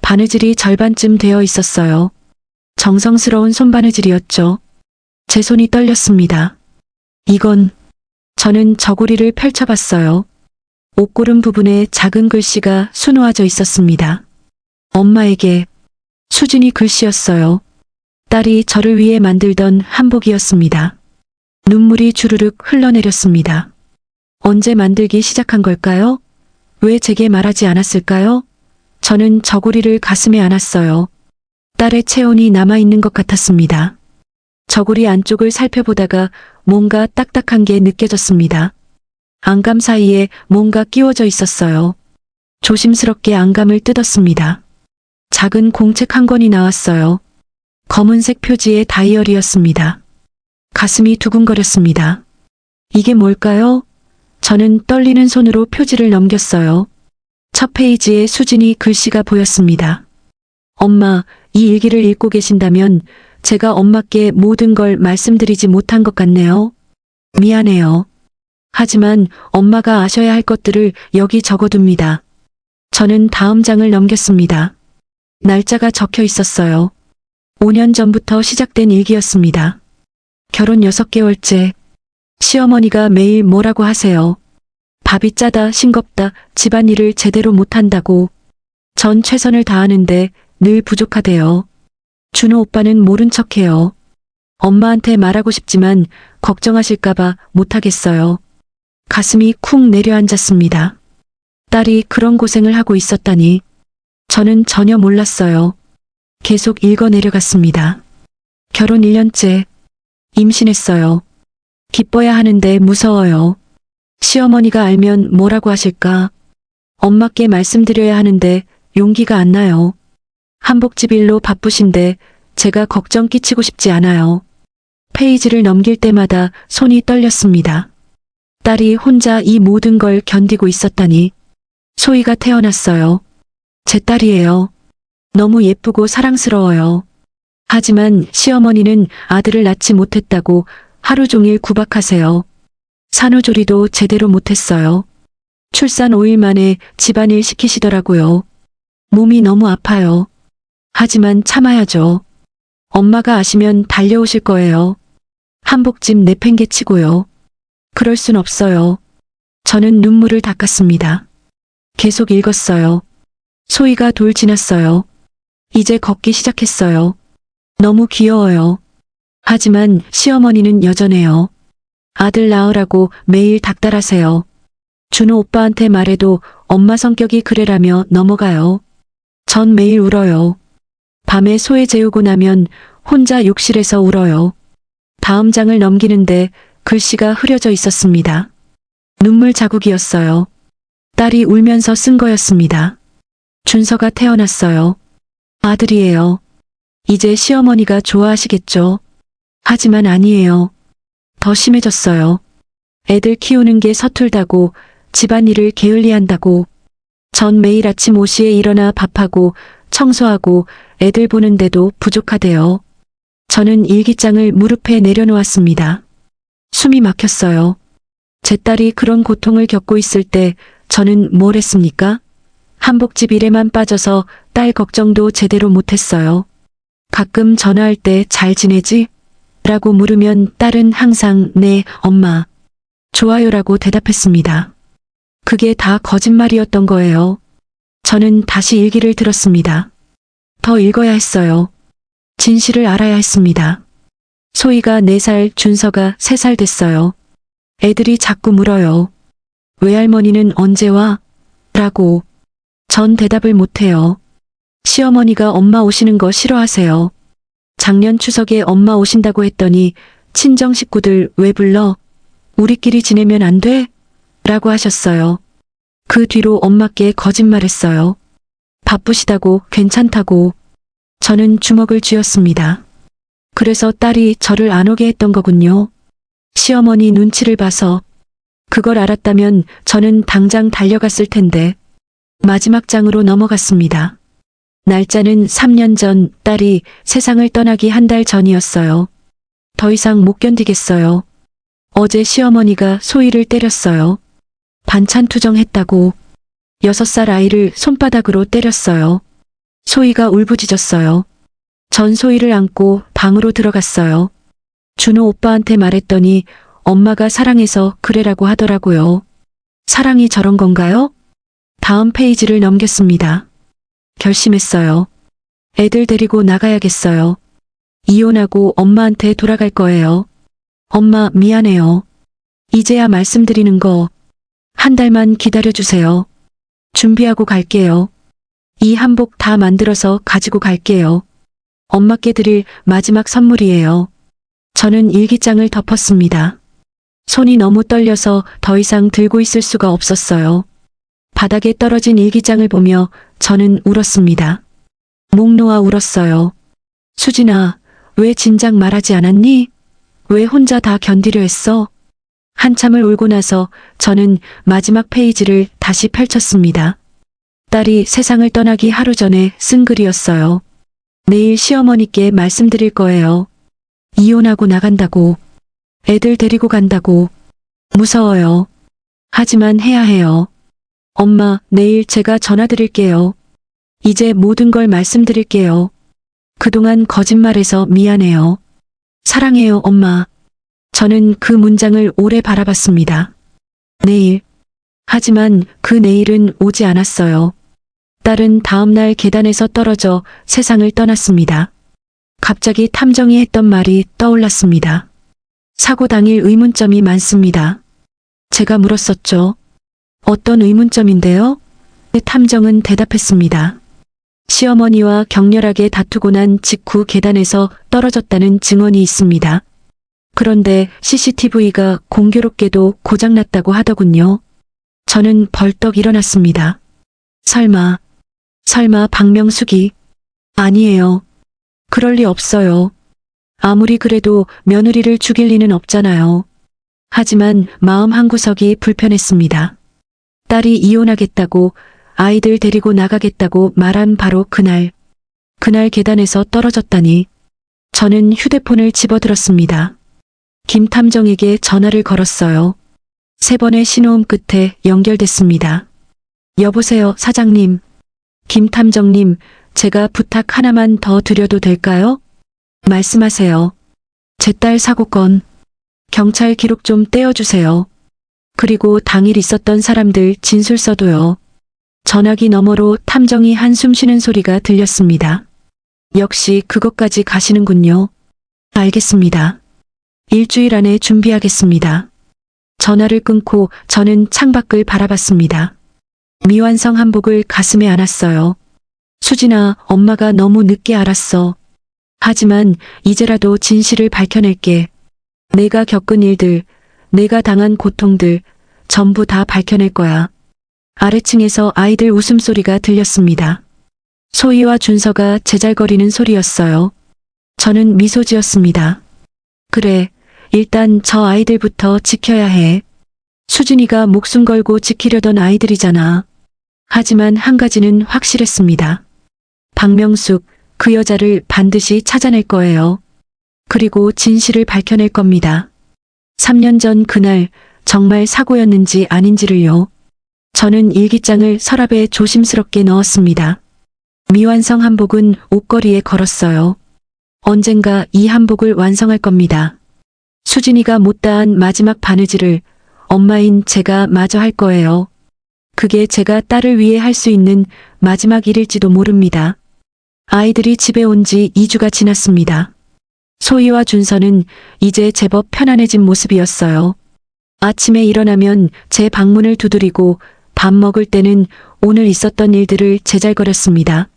바느질이 절반쯤 되어 있었어요. 정성스러운 손바느질이었죠. 제 손이 떨렸습니다. 이건, 저는 저고리를 펼쳐봤어요. 옷고름 부분에 작은 글씨가 수놓아져 있었습니다. 엄마에게. 수진이 글씨였어요. 딸이 저를 위해 만들던 한복이었습니다. 눈물이 주르륵 흘러내렸습니다. 언제 만들기 시작한 걸까요? 왜 제게 말하지 않았을까요? 저는 저고리를 가슴에 안았어요. 딸의 체온이 남아있는 것 같았습니다. 저고리 안쪽을 살펴보다가 뭔가 딱딱한 게 느껴졌습니다. 안감 사이에 뭔가 끼워져 있었어요. 조심스럽게 안감을 뜯었습니다. 작은 공책 한 권이 나왔어요. 검은색 표지의 다이어리였습니다. 가슴이 두근거렸습니다. 이게 뭘까요? 저는 떨리는 손으로 표지를 넘겼어요. 첫 페이지에 수진이 글씨가 보였습니다. 엄마, 이 일기를 읽고 계신다면 제가 엄마께 모든 걸 말씀드리지 못한 것 같네요. 미안해요. 하지만 엄마가 아셔야 할 것들을 여기 적어둡니다. 저는 다음 장을 넘겼습니다. 날짜가 적혀 있었어요. 5년 전부터 시작된 일기였습니다. 결혼 6개월째. 시어머니가 매일 뭐라고 하세요. 밥이 짜다, 싱겁다, 집안일을 제대로 못한다고. 전 최선을 다하는데 늘 부족하대요. 준호 오빠는 모른 척해요. 엄마한테 말하고 싶지만 걱정하실까봐 못하겠어요. 가슴이 쿵 내려앉았습니다. 딸이 그런 고생을 하고 있었다니. 저는 전혀 몰랐어요. 계속 읽어내려갔습니다. 결혼 1년째. 임신했어요. 기뻐야 하는데 무서워요. 시어머니가 알면 뭐라고 하실까? 엄마께 말씀드려야 하는데 용기가 안 나요. 한복집 일로 바쁘신데 제가 걱정 끼치고 싶지 않아요. 페이지를 넘길 때마다 손이 떨렸습니다. 딸이 혼자 이 모든 걸 견디고 있었다니. 소희가 태어났어요. 제 딸이에요. 너무 예쁘고 사랑스러워요. 하지만 시어머니는 아들을 낳지 못했다고 하루 종일 구박하세요. 산후조리도 제대로 못했어요. 출산 5일 만에 집안일 시키시더라고요. 몸이 너무 아파요. 하지만 참아야죠. 엄마가 아시면 달려오실 거예요. 한복집 내팽개치고요. 그럴 순 없어요. 저는 눈물을 닦았습니다. 계속 읽었어요. 소희가 돌 지났어요. 이제 걷기 시작했어요. 너무 귀여워요. 하지만 시어머니는 여전해요. 아들 낳으라고 매일 닥달하세요. 준호 오빠한테 말해도 엄마 성격이 그래라며 넘어가요. 전 매일 울어요. 밤에 소에 재우고 나면 혼자 욕실에서 울어요. 다음 장을 넘기는데 글씨가 흐려져 있었습니다. 눈물 자국이었어요. 딸이 울면서 쓴 거였습니다. 준서가 태어났어요. 아들이에요. 이제 시어머니가 좋아하시겠죠. 하지만 아니에요. 더 심해졌어요. 애들 키우는 게 서툴다고, 집안일을 게을리한다고. 전 매일 아침 5시에 일어나 밥하고 청소하고 애들 보는데도 부족하대요. 저는 일기장을 무릎에 내려놓았습니다. 숨이 막혔어요. 제 딸이 그런 고통을 겪고 있을 때 저는 뭘 했습니까? 한복집 일에만 빠져서 딸 걱정도 제대로 못했어요. 가끔 전화할 때 잘 지내지? 라고 물으면 딸은 항상 네, 엄마. 좋아요라고 대답했습니다. 그게 다 거짓말이었던 거예요. 저는 다시 일기를 들었습니다. 더 읽어야 했어요. 진실을 알아야 했습니다. 소희가 4살, 준서가 3살 됐어요. 애들이 자꾸 물어요. 외할머니는 언제 와? 라고. 전 대답을 못해요. 시어머니가 엄마 오시는 거 싫어하세요. 작년 추석에 엄마 오신다고 했더니 친정 식구들 왜 불러? 우리끼리 지내면 안 돼? 라고 하셨어요. 그 뒤로 엄마께 거짓말했어요. 바쁘시다고, 괜찮다고. 저는 주먹을 쥐었습니다. 그래서 딸이 저를 안 오게 했던 거군요. 시어머니 눈치를 봐서. 그걸 알았다면 저는 당장 달려갔을 텐데. 마지막 장으로 넘어갔습니다. 날짜는 3년 전 딸이 세상을 떠나기 한 달 전이었어요. 더 이상 못 견디겠어요. 어제 시어머니가 소희를 때렸어요. 반찬 투정했다고. 6살 아이를 손바닥으로 때렸어요. 소희가 울부짖었어요. 전 소희를 안고 방으로 들어갔어요. 준호 오빠한테 말했더니 엄마가 사랑해서 그래라고 하더라고요. 사랑이 저런 건가요? 다음 페이지를 넘겼습니다. 결심했어요. 애들 데리고 나가야겠어요. 이혼하고 엄마한테 돌아갈 거예요. 엄마 미안해요. 이제야 말씀드리는 거. 한 달만 기다려주세요. 준비하고 갈게요. 이 한복 다 만들어서 가지고 갈게요. 엄마께 드릴 마지막 선물이에요. 저는 일기장을 덮었습니다. 손이 너무 떨려서 더 이상 들고 있을 수가 없었어요. 바닥에 떨어진 일기장을 보며 저는 울었습니다. 목 놓아 울었어요. 수진아, 왜 진작 말하지 않았니? 왜 혼자 다 견디려 했어? 한참을 울고 나서 저는 마지막 페이지를 다시 펼쳤습니다. 딸이 세상을 떠나기 하루 전에 쓴 글이었어요. 내일 시어머니께 말씀드릴 거예요. 이혼하고 나간다고. 애들 데리고 간다고. 무서워요. 하지만 해야 해요. 엄마, 내일 제가 전화 드릴게요. 이제 모든 걸 말씀드릴게요. 그동안 거짓말해서 미안해요. 사랑해요, 엄마. 저는 그 문장을 오래 바라봤습니다. 내일. 하지만 그 내일은 오지 않았어요. 딸은 다음날 계단에서 떨어져 세상을 떠났습니다. 갑자기 탐정이 했던 말이 떠올랐습니다. 사고 당일 의문점이 많습니다. 제가 물었었죠. 어떤 의문점인데요? 탐정은 대답했습니다. 시어머니와 격렬하게 다투고 난 직후 계단에서 떨어졌다는 증언이 있습니다. 그런데 CCTV가 공교롭게도 고장났다고 하더군요. 저는 벌떡 일어났습니다. 설마 박명숙이? 아니에요. 그럴 리 없어요. 아무리 그래도 며느리를 죽일 리는 없잖아요. 하지만 마음 한구석이 불편했습니다. 딸이 이혼하겠다고 아이들 데리고 나가겠다고 말한 바로 그날 계단에서 떨어졌다니. 저는 휴대폰을 집어들었습니다. 김 탐정에게 전화를 걸었어요. 3번의 신호음 끝에 연결됐습니다. 여보세요, 사장님. 김 탐정님, 제가 부탁 하나만 더 드려도 될까요? 말씀하세요. 제 딸 사고건. 경찰 기록 좀 떼어주세요. 그리고 당일 있었던 사람들 진술서도요. 전화기 너머로 탐정이 한숨 쉬는 소리가 들렸습니다. 역시 그것까지 가시는군요. 알겠습니다. 일주일 안에 준비하겠습니다. 전화를 끊고 저는 창밖을 바라봤습니다. 미완성 한복을 가슴에 안았어요. 수진아, 엄마가 너무 늦게 알았어. 하지만 이제라도 진실을 밝혀낼게. 내가 겪은 일들, 내가 당한 고통들 전부 다 밝혀낼 거야. 아래층에서 아이들 웃음소리가 들렸습니다. 소희와 준서가 제잘거리는 소리였어요. 저는 미소 지었습니다. 그래, 일단 저 아이들부터 지켜야 해. 수진이가 목숨 걸고 지키려던 아이들이잖아. 하지만 한 가지는 확실했습니다. 박명숙, 그 여자를 반드시 찾아낼 거예요. 그리고 진실을 밝혀낼 겁니다. 3년 전 그날 정말 사고였는지 아닌지를요. 저는 일기장을 서랍에 조심스럽게 넣었습니다. 미완성 한복은 옷걸이에 걸었어요. 언젠가 이 한복을 완성할 겁니다. 수진이가 못다한 마지막 바느질을 엄마인 제가 마저 할 거예요. 그게 제가 딸을 위해 할 수 있는 마지막 일일지도 모릅니다. 아이들이 집에 온 지 2주가 지났습니다. 소희와 준서는 이제 제법 편안해진 모습이었어요. 아침에 일어나면 제 방문을 두드리고 밥 먹을 때는 오늘 있었던 일들을 제잘거렸습니다.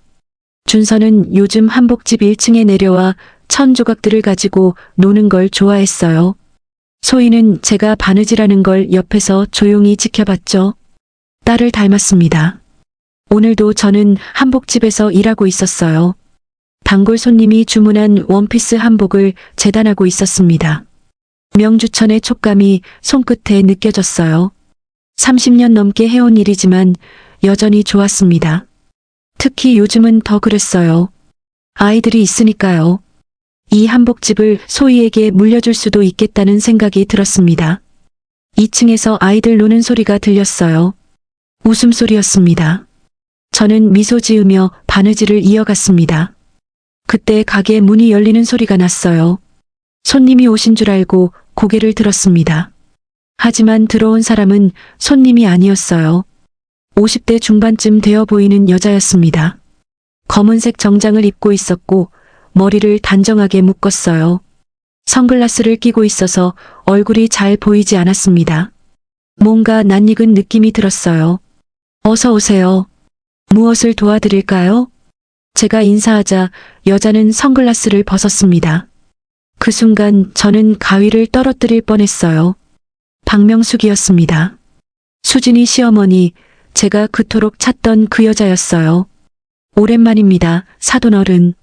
준서는 요즘 한복집 1층에 내려와 천 조각들을 가지고 노는 걸 좋아했어요. 소희는 제가 바느질하는 걸 옆에서 조용히 지켜봤죠. 딸을 닮았습니다. 오늘도 저는 한복집에서 일하고 있었어요. 단골 손님이 주문한 원피스 한복을 재단하고 있었습니다. 명주천의 촉감이 손끝에 느껴졌어요. 30년 넘게 해온 일이지만 여전히 좋았습니다. 특히 요즘은 더 그랬어요. 아이들이 있으니까요. 이 한복집을 소희에게 물려줄 수도 있겠다는 생각이 들었습니다. 2층에서 아이들 노는 소리가 들렸어요. 웃음소리였습니다. 저는 미소 지으며 바느질을 이어갔습니다. 그때 가게 문이 열리는 소리가 났어요. 손님이 오신 줄 알고 고개를 들었습니다. 하지만 들어온 사람은 손님이 아니었어요. 50대 중반쯤 되어 보이는 여자였습니다. 검은색 정장을 입고 있었고 머리를 단정하게 묶었어요. 선글라스를 끼고 있어서 얼굴이 잘 보이지 않았습니다. 뭔가 낯익은 느낌이 들었어요. 어서 오세요. 무엇을 도와드릴까요? 제가 인사하자 여자는 선글라스를 벗었습니다. 그 순간 저는 가위를 떨어뜨릴 뻔했어요. 박명숙이었습니다. 수진이 시어머니, 제가 그토록 찾던 그 여자였어요. 오랜만입니다, 사돈어른.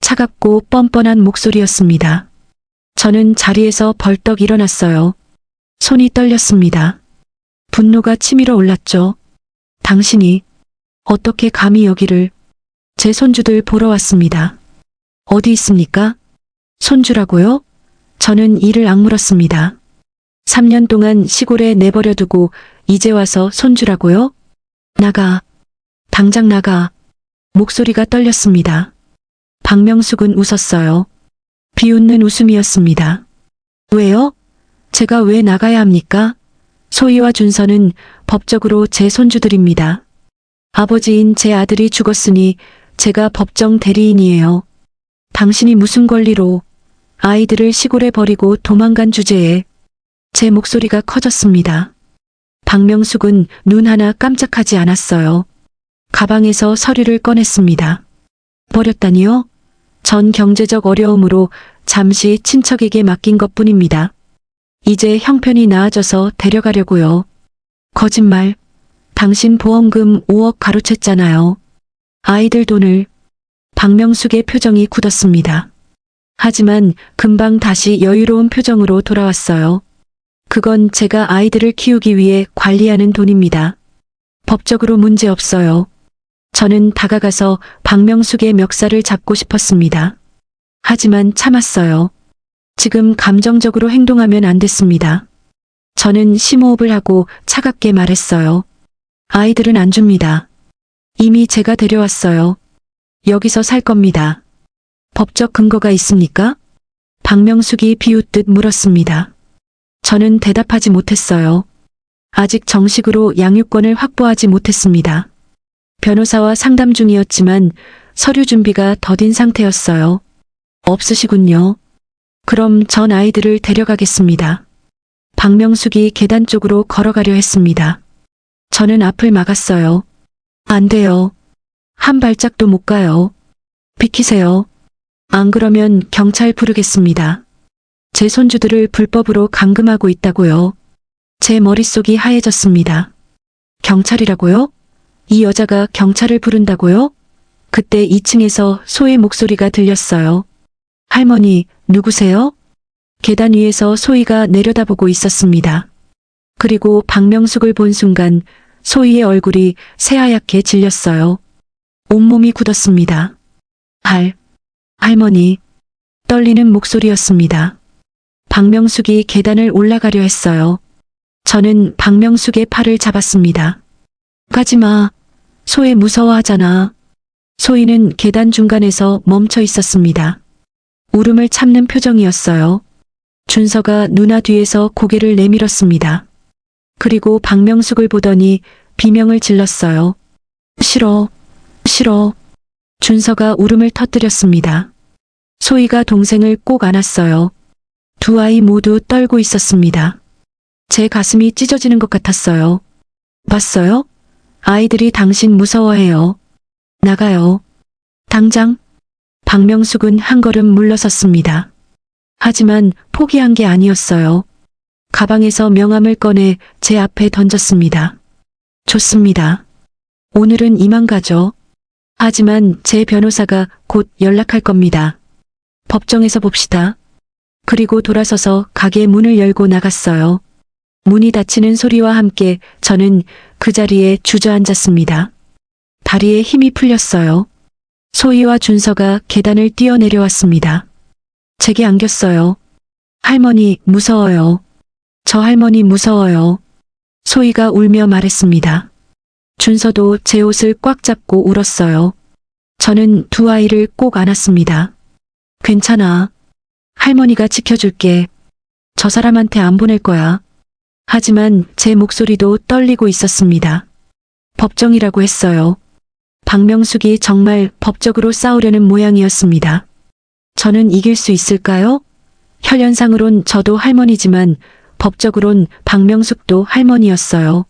차갑고 뻔뻔한 목소리였습니다. 저는 자리에서 벌떡 일어났어요. 손이 떨렸습니다. 분노가 치밀어 올랐죠. 당신이 어떻게 감히 여기를. 제 손주들 보러 왔습니다. 어디 있습니까? 손주라고요? 저는 이를 악물었습니다. 3년 동안 시골에 내버려두고 이제 와서 손주라고요? 나가. 당장 나가. 목소리가 떨렸습니다. 박명숙은 웃었어요. 비웃는 웃음이었습니다. 왜요? 제가 왜 나가야 합니까? 소희와 준서는 법적으로 제 손주들입니다. 아버지인 제 아들이 죽었으니 제가 법정 대리인이에요. 당신이 무슨 권리로 아이들을 시골에 버리고 도망간 주제에 제 목소리가 커졌습니다. 박명숙은 눈 하나 깜짝하지 않았어요. 가방에서 서류를 꺼냈습니다. 버렸다니요? 전 경제적 어려움으로 잠시 친척에게 맡긴 것뿐입니다. 이제 형편이 나아져서 데려가려고요. 거짓말. 당신 보험금 5억 가로챘잖아요. 아이들 돈을. 박명숙의 표정이 굳었습니다. 하지만 금방 다시 여유로운 표정으로 돌아왔어요. 그건 제가 아이들을 키우기 위해 관리하는 돈입니다. 법적으로 문제 없어요. 저는 다가가서 박명숙의 멱살을 잡고 싶었습니다. 하지만 참았어요. 지금 감정적으로 행동하면 안 됐습니다. 저는 심호흡을 하고 차갑게 말했어요. 아이들은 안 줍니다. 이미 제가 데려왔어요. 여기서 살 겁니다. 법적 근거가 있습니까? 박명숙이 비웃듯 물었습니다. 저는 대답하지 못했어요. 아직 정식으로 양육권을 확보하지 못했습니다. 변호사와 상담 중이었지만 서류 준비가 더딘 상태였어요. 없으시군요. 그럼 전 아이들을 데려가겠습니다. 박명숙이 계단 쪽으로 걸어가려 했습니다. 저는 앞을 막았어요. 안 돼요. 한 발짝도 못 가요. 비키세요. 안 그러면 경찰 부르겠습니다. 제 손주들을 불법으로 감금하고 있다고요. 제 머릿속이 하얘졌습니다. 경찰이라고요? 이 여자가 경찰을 부른다고요? 그때 2층에서 소의 목소리가 들렸어요. 할머니, 누구세요? 계단 위에서 소희가 내려다보고 있었습니다. 그리고 박명숙을 본 순간 소희의 얼굴이 새하얗게 질렸어요. 온몸이 굳었습니다. 할머니. 떨리는 목소리였습니다. 박명숙이 계단을 올라가려 했어요. 저는 박명숙의 팔을 잡았습니다. 가지마. 소혜 무서워하잖아. 소희는 계단 중간에서 멈춰 있었습니다. 울음을 참는 표정이었어요. 준서가 누나 뒤에서 고개를 내밀었습니다. 그리고 박명숙을 보더니 비명을 질렀어요. 싫어. 싫어. 준서가 울음을 터뜨렸습니다. 소희가 동생을 꼭 안았어요. 두 아이 모두 떨고 있었습니다. 제 가슴이 찢어지는 것 같았어요. 봤어요? 아이들이 당신 무서워해요. 나가요. 당장. 박명숙은 한 걸음 물러섰습니다. 하지만 포기한 게 아니었어요. 가방에서 명함을 꺼내 제 앞에 던졌습니다. 좋습니다. 오늘은 이만 가죠. 하지만 제 변호사가 곧 연락할 겁니다. 법정에서 봅시다. 그리고 돌아서서 가게 문을 열고 나갔어요. 문이 닫히는 소리와 함께 저는 그 자리에 주저앉았습니다. 다리에 힘이 풀렸어요. 소희와 준서가 계단을 뛰어내려왔습니다. 제게 안겼어요. 할머니, 무서워요. 저 할머니 무서워요. 소희가 울며 말했습니다. 준서도 제 옷을 꽉 잡고 울었어요. 저는 두 아이를 꼭 안았습니다. 괜찮아. 할머니가 지켜줄게. 저 사람한테 안 보낼 거야. 하지만 제 목소리도 떨리고 있었습니다. 법정이라고 했어요. 박명숙이 정말 법적으로 싸우려는 모양이었습니다. 저는 이길 수 있을까요? 혈연상으론 저도 할머니지만 법적으론 박명숙도 할머니였어요.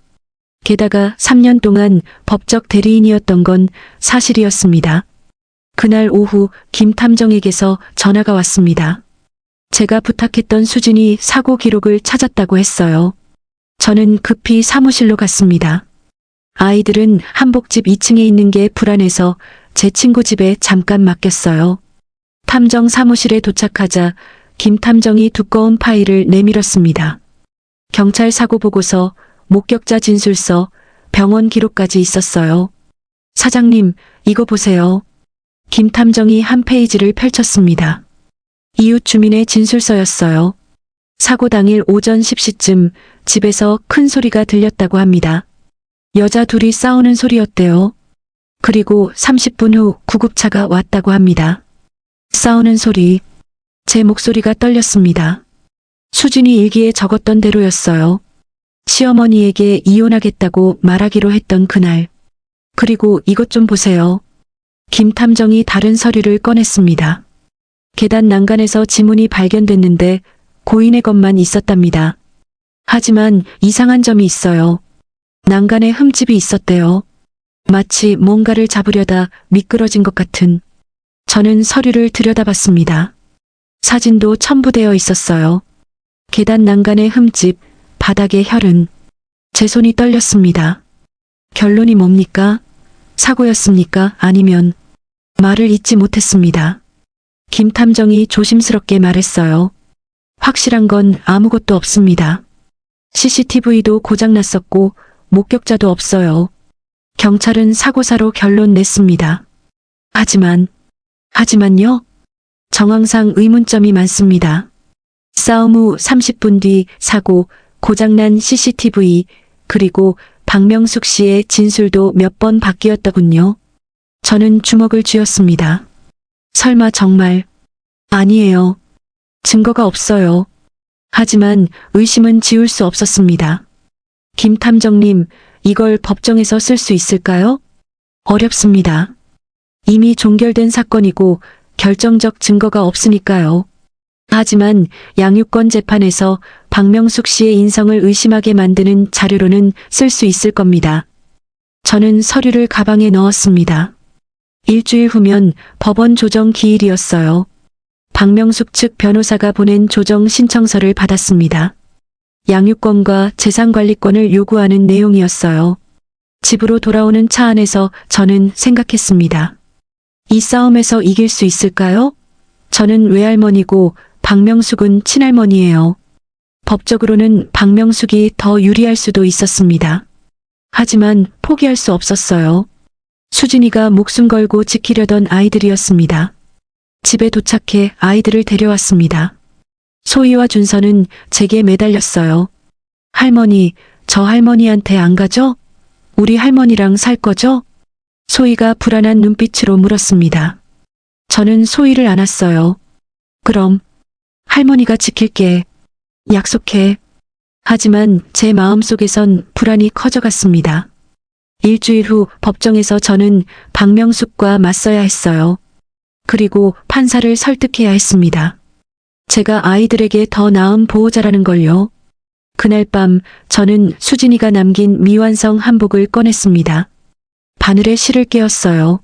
게다가 3년 동안 법적 대리인이었던 건 사실이었습니다. 그날 오후 김 탐정에게서 전화가 왔습니다. 제가 부탁했던 수진이 사고 기록을 찾았다고 했어요. 저는 급히 사무실로 갔습니다. 아이들은 한복집 2층에 있는 게 불안해서 제 친구 집에 잠깐 맡겼어요. 탐정 사무실에 도착하자 김 탐정이 두꺼운 파일을 내밀었습니다. 경찰 사고 보고서, 목격자 진술서, 병원 기록까지 있었어요. 사장님, 이거 보세요. 김 탐정이 한 페이지를 펼쳤습니다. 이웃 주민의 진술서였어요. 사고 당일 오전 10시쯤 집에서 큰 소리가 들렸다고 합니다. 여자 둘이 싸우는 소리였대요. 그리고 30분 후 구급차가 왔다고 합니다. 싸우는 소리. 제 목소리가 떨렸습니다. 수진이 일기에 적었던 대로였어요. 시어머니에게 이혼하겠다고 말하기로 했던 그날. 그리고 이것 좀 보세요. 김 탐정이 다른 서류를 꺼냈습니다. 계단 난간에서 지문이 발견됐는데 고인의 것만 있었답니다. 하지만 이상한 점이 있어요. 난간에 흠집이 있었대요. 마치 뭔가를 잡으려다 미끄러진 것 같은. 저는 서류를 들여다봤습니다. 사진도 첨부되어 있었어요. 계단 난간의 흠집, 바닥의 혈흔. 제 손이 떨렸습니다. 결론이 뭡니까? 사고였습니까? 아니면... 말을 잇지 못했습니다. 김 탐정이 조심스럽게 말했어요. 확실한 건 아무것도 없습니다. CCTV도 고장났었고 목격자도 없어요. 경찰은 사고사로 결론 냈습니다. 하지만요? 정황상 의문점이 많습니다. 싸움 후 30분 뒤 사고, 고장난 CCTV, 그리고 박명숙 씨의 진술도 몇 번 바뀌었더군요. 저는 주먹을 쥐었습니다. 설마 정말... 아니에요. 증거가 없어요. 하지만 의심은 지울 수 없었습니다. 김 탐정님, 이걸 법정에서 쓸 수 있을까요? 어렵습니다. 이미 종결된 사건이고 결정적 증거가 없으니까요. 하지만 양육권 재판에서 박명숙 씨의 인성을 의심하게 만드는 자료로는 쓸 수 있을 겁니다. 저는 서류를 가방에 넣었습니다. 일주일 후면 법원 조정 기일이었어요. 박명숙 측 변호사가 보낸 조정 신청서를 받았습니다. 양육권과 재산관리권을 요구하는 내용이었어요. 집으로 돌아오는 차 안에서 저는 생각했습니다. 이 싸움에서 이길 수 있을까요? 저는 외할머니고 박명숙은 친할머니예요. 법적으로는 박명숙이 더 유리할 수도 있었습니다. 하지만 포기할 수 없었어요. 수진이가 목숨 걸고 지키려던 아이들이었습니다. 집에 도착해 아이들을 데려왔습니다. 소희와 준서는 제게 매달렸어요. 할머니, 저 할머니한테 안 가죠? 우리 할머니랑 살 거죠? 소희가 불안한 눈빛으로 물었습니다. 저는 소희를 안았어요. 그럼 할머니가 지킬게. 약속해. 하지만 제 마음속에선 불안이 커져갔습니다. 일주일 후 법정에서 저는 박명숙과 맞서야 했어요. 그리고 판사를 설득해야 했습니다. 제가 아이들에게 더 나은 보호자라는 걸요. 그날 밤 저는 수진이가 남긴 미완성 한복을 꺼냈습니다. 바늘에 실을 깨었어요.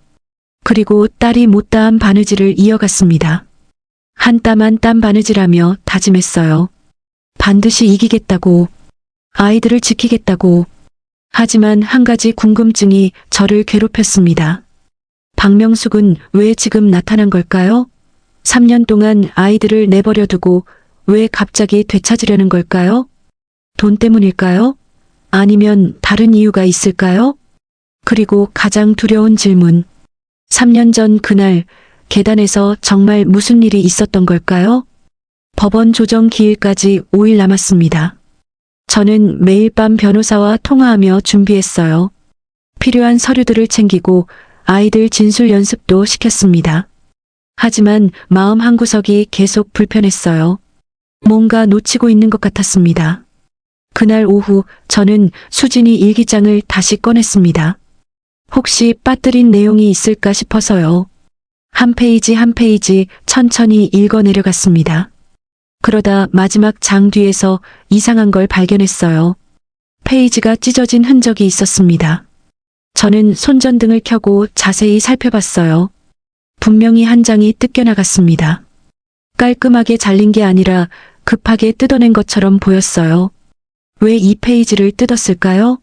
그리고 딸이 못다한 바느질을 이어갔습니다. 한 땀 한 땀 바느질하며 다짐했어요. 반드시 이기겠다고, 아이들을 지키겠다고. 하지만 한 가지 궁금증이 저를 괴롭혔습니다. 박명숙은 왜 지금 나타난 걸까요? 3년 동안 아이들을 내버려 두고 왜 갑자기 되찾으려는 걸까요? 돈 때문일까요? 아니면 다른 이유가 있을까요? 그리고 가장 두려운 질문. 3년 전 그날 계단에서 정말 무슨 일이 있었던 걸까요? 법원 조정 기일까지 5일 남았습니다. 저는 매일 밤 변호사와 통화하며 준비했어요. 필요한 서류들을 챙기고 아이들 진술 연습도 시켰습니다. 하지만 마음 한구석이 계속 불편했어요. 뭔가 놓치고 있는 것 같았습니다. 그날 오후 저는 수진이 일기장을 다시 꺼냈습니다. 혹시 빠뜨린 내용이 있을까 싶어서요. 한 페이지 한 페이지 천천히 읽어 내려갔습니다. 그러다 마지막 장 뒤에서 이상한 걸 발견했어요. 페이지가 찢어진 흔적이 있었습니다. 저는 손전등을 켜고 자세히 살펴봤어요. 분명히 한 장이 뜯겨나갔습니다. 깔끔하게 잘린 게 아니라 급하게 뜯어낸 것처럼 보였어요. 왜 이 페이지를 뜯었을까요?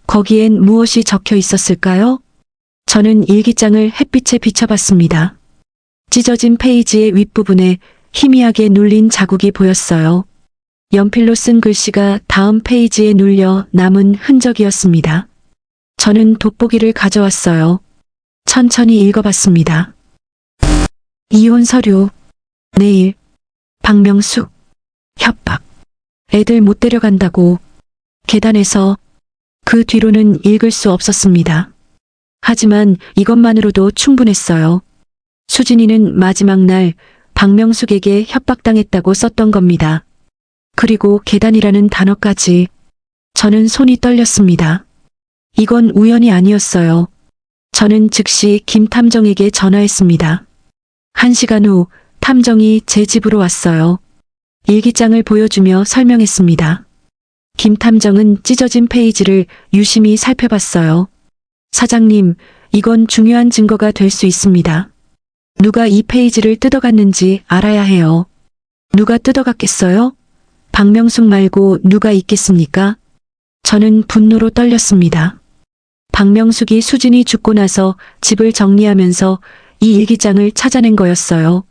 거기엔 무엇이 적혀 있었을까요? 저는 일기장을 햇빛에 비춰봤습니다. 찢어진 페이지의 윗부분에 희미하게 눌린 자국이 보였어요. 연필로 쓴 글씨가 다음 페이지에 눌려 남은 흔적이었습니다. 저는 돋보기를 가져왔어요. 천천히 읽어봤습니다. 이혼 서류. 내일. 박명숙. 협박. 애들 못 데려간다고. 계단에서. 그 뒤로는 읽을 수 없었습니다. 하지만 이것만으로도 충분했어요. 수진이는 마지막 날 박명숙에게 협박당했다고 썼던 겁니다. 그리고 계단이라는 단어까지. 저는 손이 떨렸습니다. 이건 우연이 아니었어요. 저는 즉시 김 탐정에게 전화했습니다. 1시간 후 탐정이 제 집으로 왔어요. 일기장을 보여주며 설명했습니다. 김 탐정은 찢어진 페이지를 유심히 살펴봤어요. 사장님, 이건 중요한 증거가 될 수 있습니다. 누가 이 페이지를 뜯어갔는지 알아야 해요. 누가 뜯어갔겠어요? 박명숙 말고 누가 있겠습니까? 저는 분노로 떨렸습니다. 박명숙이 수진이 죽고 나서 집을 정리하면서 이 일기장을 찾아낸 거였어요.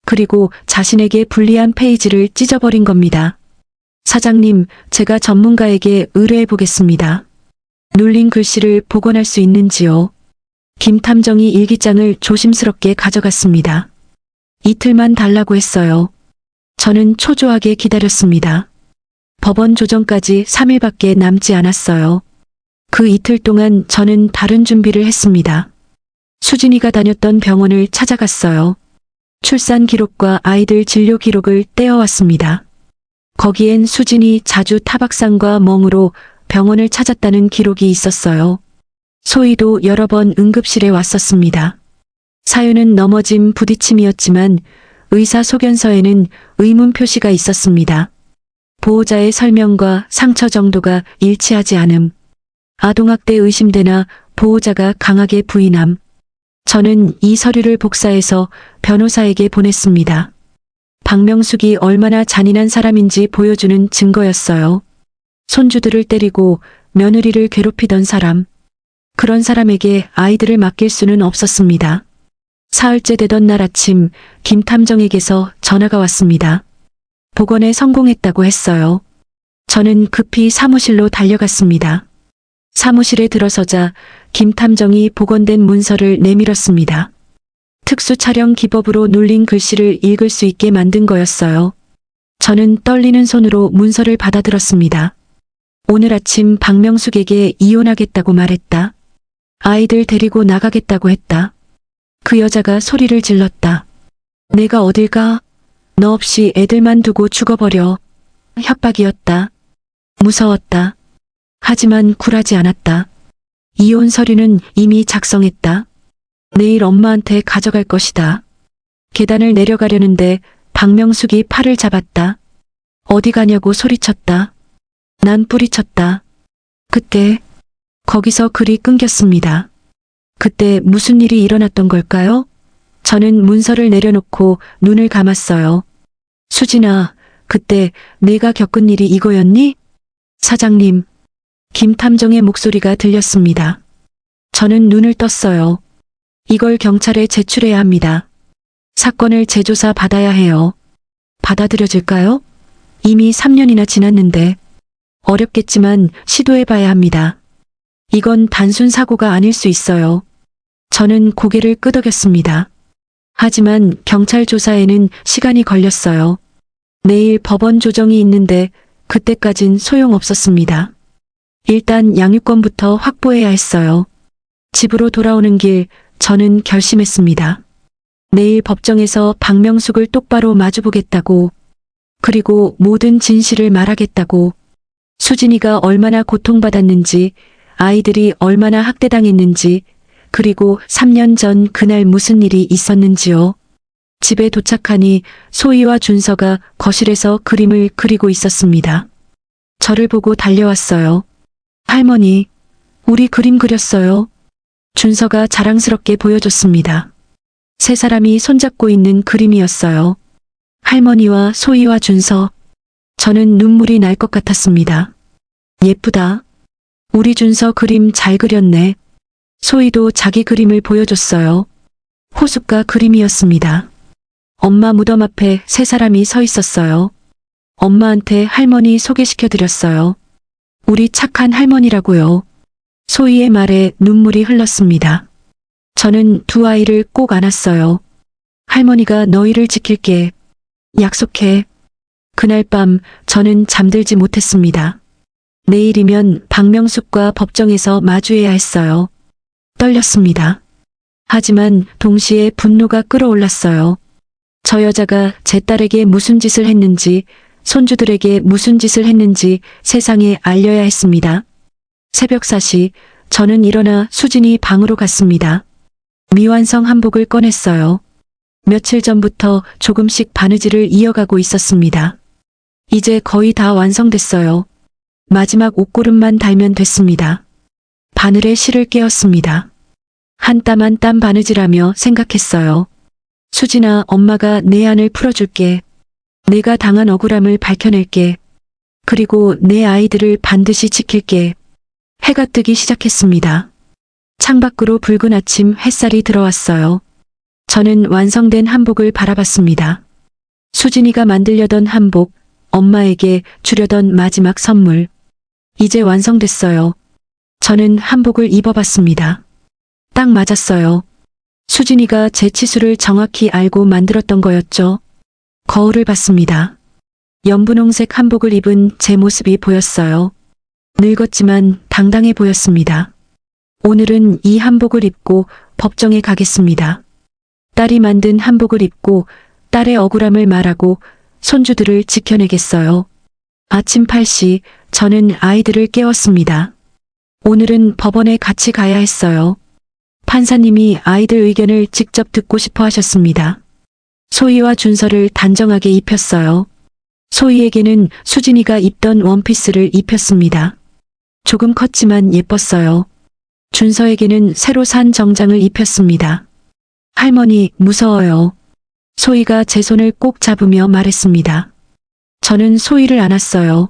그리고 자신에게 불리한 페이지를 찢어버린 겁니다. 사장님, 제가 전문가에게 의뢰해 보겠습니다. 눌린 글씨를 복원할 수 있는지요? 김 탐정이 일기장을 조심스럽게 가져갔습니다. 이틀만 달라고 했어요. 저는 초조하게 기다렸습니다. 법원 조정까지 3일밖에 남지 않았어요. 그 이틀 동안 저는 다른 준비를 했습니다. 수진이가 다녔던 병원을 찾아갔어요. 출산 기록과 아이들 진료 기록을 떼어왔습니다. 거기엔 수진이 자주 타박상과 멍으로 병원을 찾았다는 기록이 있었어요. 소희도 여러 번 응급실에 왔었습니다. 사유는 넘어짐 부딪힘이었지만 의사 소견서에는 의문 표시가 있었습니다. 보호자의 설명과 상처 정도가 일치하지 않음. 아동학대 의심되나 보호자가 강하게 부인함. 저는 이 서류를 복사해서 변호사에게 보냈습니다. 박명숙이 얼마나 잔인한 사람인지 보여주는 증거였어요. 손주들을 때리고 며느리를 괴롭히던 사람. 그런 사람에게 아이들을 맡길 수는 없었습니다. 사흘째 되던 날 아침 김 탐정에게서 전화가 왔습니다. 복원에 성공했다고 했어요. 저는 급히 사무실로 달려갔습니다. 사무실에 들어서자 김 탐정이 복원된 문서를 내밀었습니다. 특수 촬영 기법으로 눌린 글씨를 읽을 수 있게 만든 거였어요. 저는 떨리는 손으로 문서를 받아들었습니다. 오늘 아침 박명숙에게 이혼하겠다고 말했다. 아이들 데리고 나가겠다고 했다. 그 여자가 소리를 질렀다. 내가 어딜 가? 너 없이 애들만 두고 죽어버려. 협박이었다. 무서웠다. 하지만 굴하지 않았다. 이혼 서류는 이미 작성했다. 내일 엄마한테 가져갈 것이다. 계단을 내려가려는데 박명숙이 팔을 잡았다. 어디 가냐고 소리쳤다. 난 뿌리쳤다. 그때 거기서 글이 끊겼습니다. 그때 무슨 일이 일어났던 걸까요? 저는 문서를 내려놓고 눈을 감았어요. 수진아, 그때 내가 겪은 일이 이거였니? 사장님, 김 탐정의 목소리가 들렸습니다. 저는 눈을 떴어요. 이걸 경찰에 제출해야 합니다. 사건을 재조사 받아야 해요. 받아들여질까요? 이미 3년이나 지났는데. 어렵겠지만 시도해봐야 합니다. 이건 단순 사고가 아닐 수 있어요. 저는 고개를 끄덕였습니다. 하지만 경찰 조사에는 시간이 걸렸어요. 내일 법원 조정이 있는데 그때까진 소용없었습니다. 일단 양육권부터 확보해야 했어요. 집으로 돌아오는 길 저는 결심했습니다. 내일 법정에서 박명숙을 똑바로 마주보겠다고, 그리고 모든 진실을 말하겠다고, 수진이가 얼마나 고통받았는지, 아이들이 얼마나 학대당했는지, 그리고 3년 전 그날 무슨 일이 있었는지요. 집에 도착하니 소희와 준서가 거실에서 그림을 그리고 있었습니다. 저를 보고 달려왔어요. 할머니, 우리 그림 그렸어요. 준서가 자랑스럽게 보여줬습니다. 세 사람이 손잡고 있는 그림이었어요. 할머니와 소희와 준서. 저는 눈물이 날 것 같았습니다. 예쁘다. 우리 준서 그림 잘 그렸네. 소희도 자기 그림을 보여줬어요. 호숫가 그림이었습니다. 엄마 무덤 앞에 세 사람이 서 있었어요. 엄마한테 할머니 소개시켜드렸어요. 우리 착한 할머니라고요. 소희의 말에 눈물이 흘렀습니다. 저는 두 아이를 꼭 안았어요. 할머니가 너희를 지킬게. 약속해. 그날 밤 저는 잠들지 못했습니다. 내일이면 박명숙과 법정에서 마주해야 했어요. 떨렸습니다. 하지만 동시에 분노가 끌어올랐어요. 저 여자가 제 딸에게 무슨 짓을 했는지, 손주들에게 무슨 짓을 했는지 세상에 알려야 했습니다. 새벽 4시 저는 일어나 수진이 방으로 갔습니다. 미완성 한복을 꺼냈어요. 며칠 전부터 조금씩 바느질을 이어가고 있었습니다. 이제 거의 다 완성됐어요. 마지막 옷고름만 달면 됐습니다. 바늘에 실을 깨었습니다. 한 땀 한 땀 바느질하며 생각했어요. 수진아, 엄마가 내 안을 풀어줄게. 내가 당한 억울함을 밝혀낼게. 그리고 내 아이들을 반드시 지킬게. 해가 뜨기 시작했습니다. 창밖으로 붉은 아침 햇살이 들어왔어요. 저는 완성된 한복을 바라봤습니다. 수진이가 만들려던 한복, 엄마에게 주려던 마지막 선물. 이제 완성됐어요. 저는 한복을 입어봤습니다. 딱 맞았어요. 수진이가 제 치수를 정확히 알고 만들었던 거였죠. 거울을 봤습니다. 연분홍색 한복을 입은 제 모습이 보였어요. 늙었지만 당당해 보였습니다. 오늘은 이 한복을 입고 법정에 가겠습니다. 딸이 만든 한복을 입고 딸의 억울함을 말하고 손주들을 지켜내겠어요. 아침 8시 저는 아이들을 깨웠습니다. 오늘은 법원에 같이 가야 했어요. 판사님이 아이들 의견을 직접 듣고 싶어 하셨습니다. 소희와 준서를 단정하게 입혔어요. 소희에게는 수진이가 입던 원피스를 입혔습니다. 조금 컸지만 예뻤어요. 준서에게는 새로 산 정장을 입혔습니다. 할머니, 무서워요. 소희가 제 손을 꼭 잡으며 말했습니다. 저는 소희를 안았어요.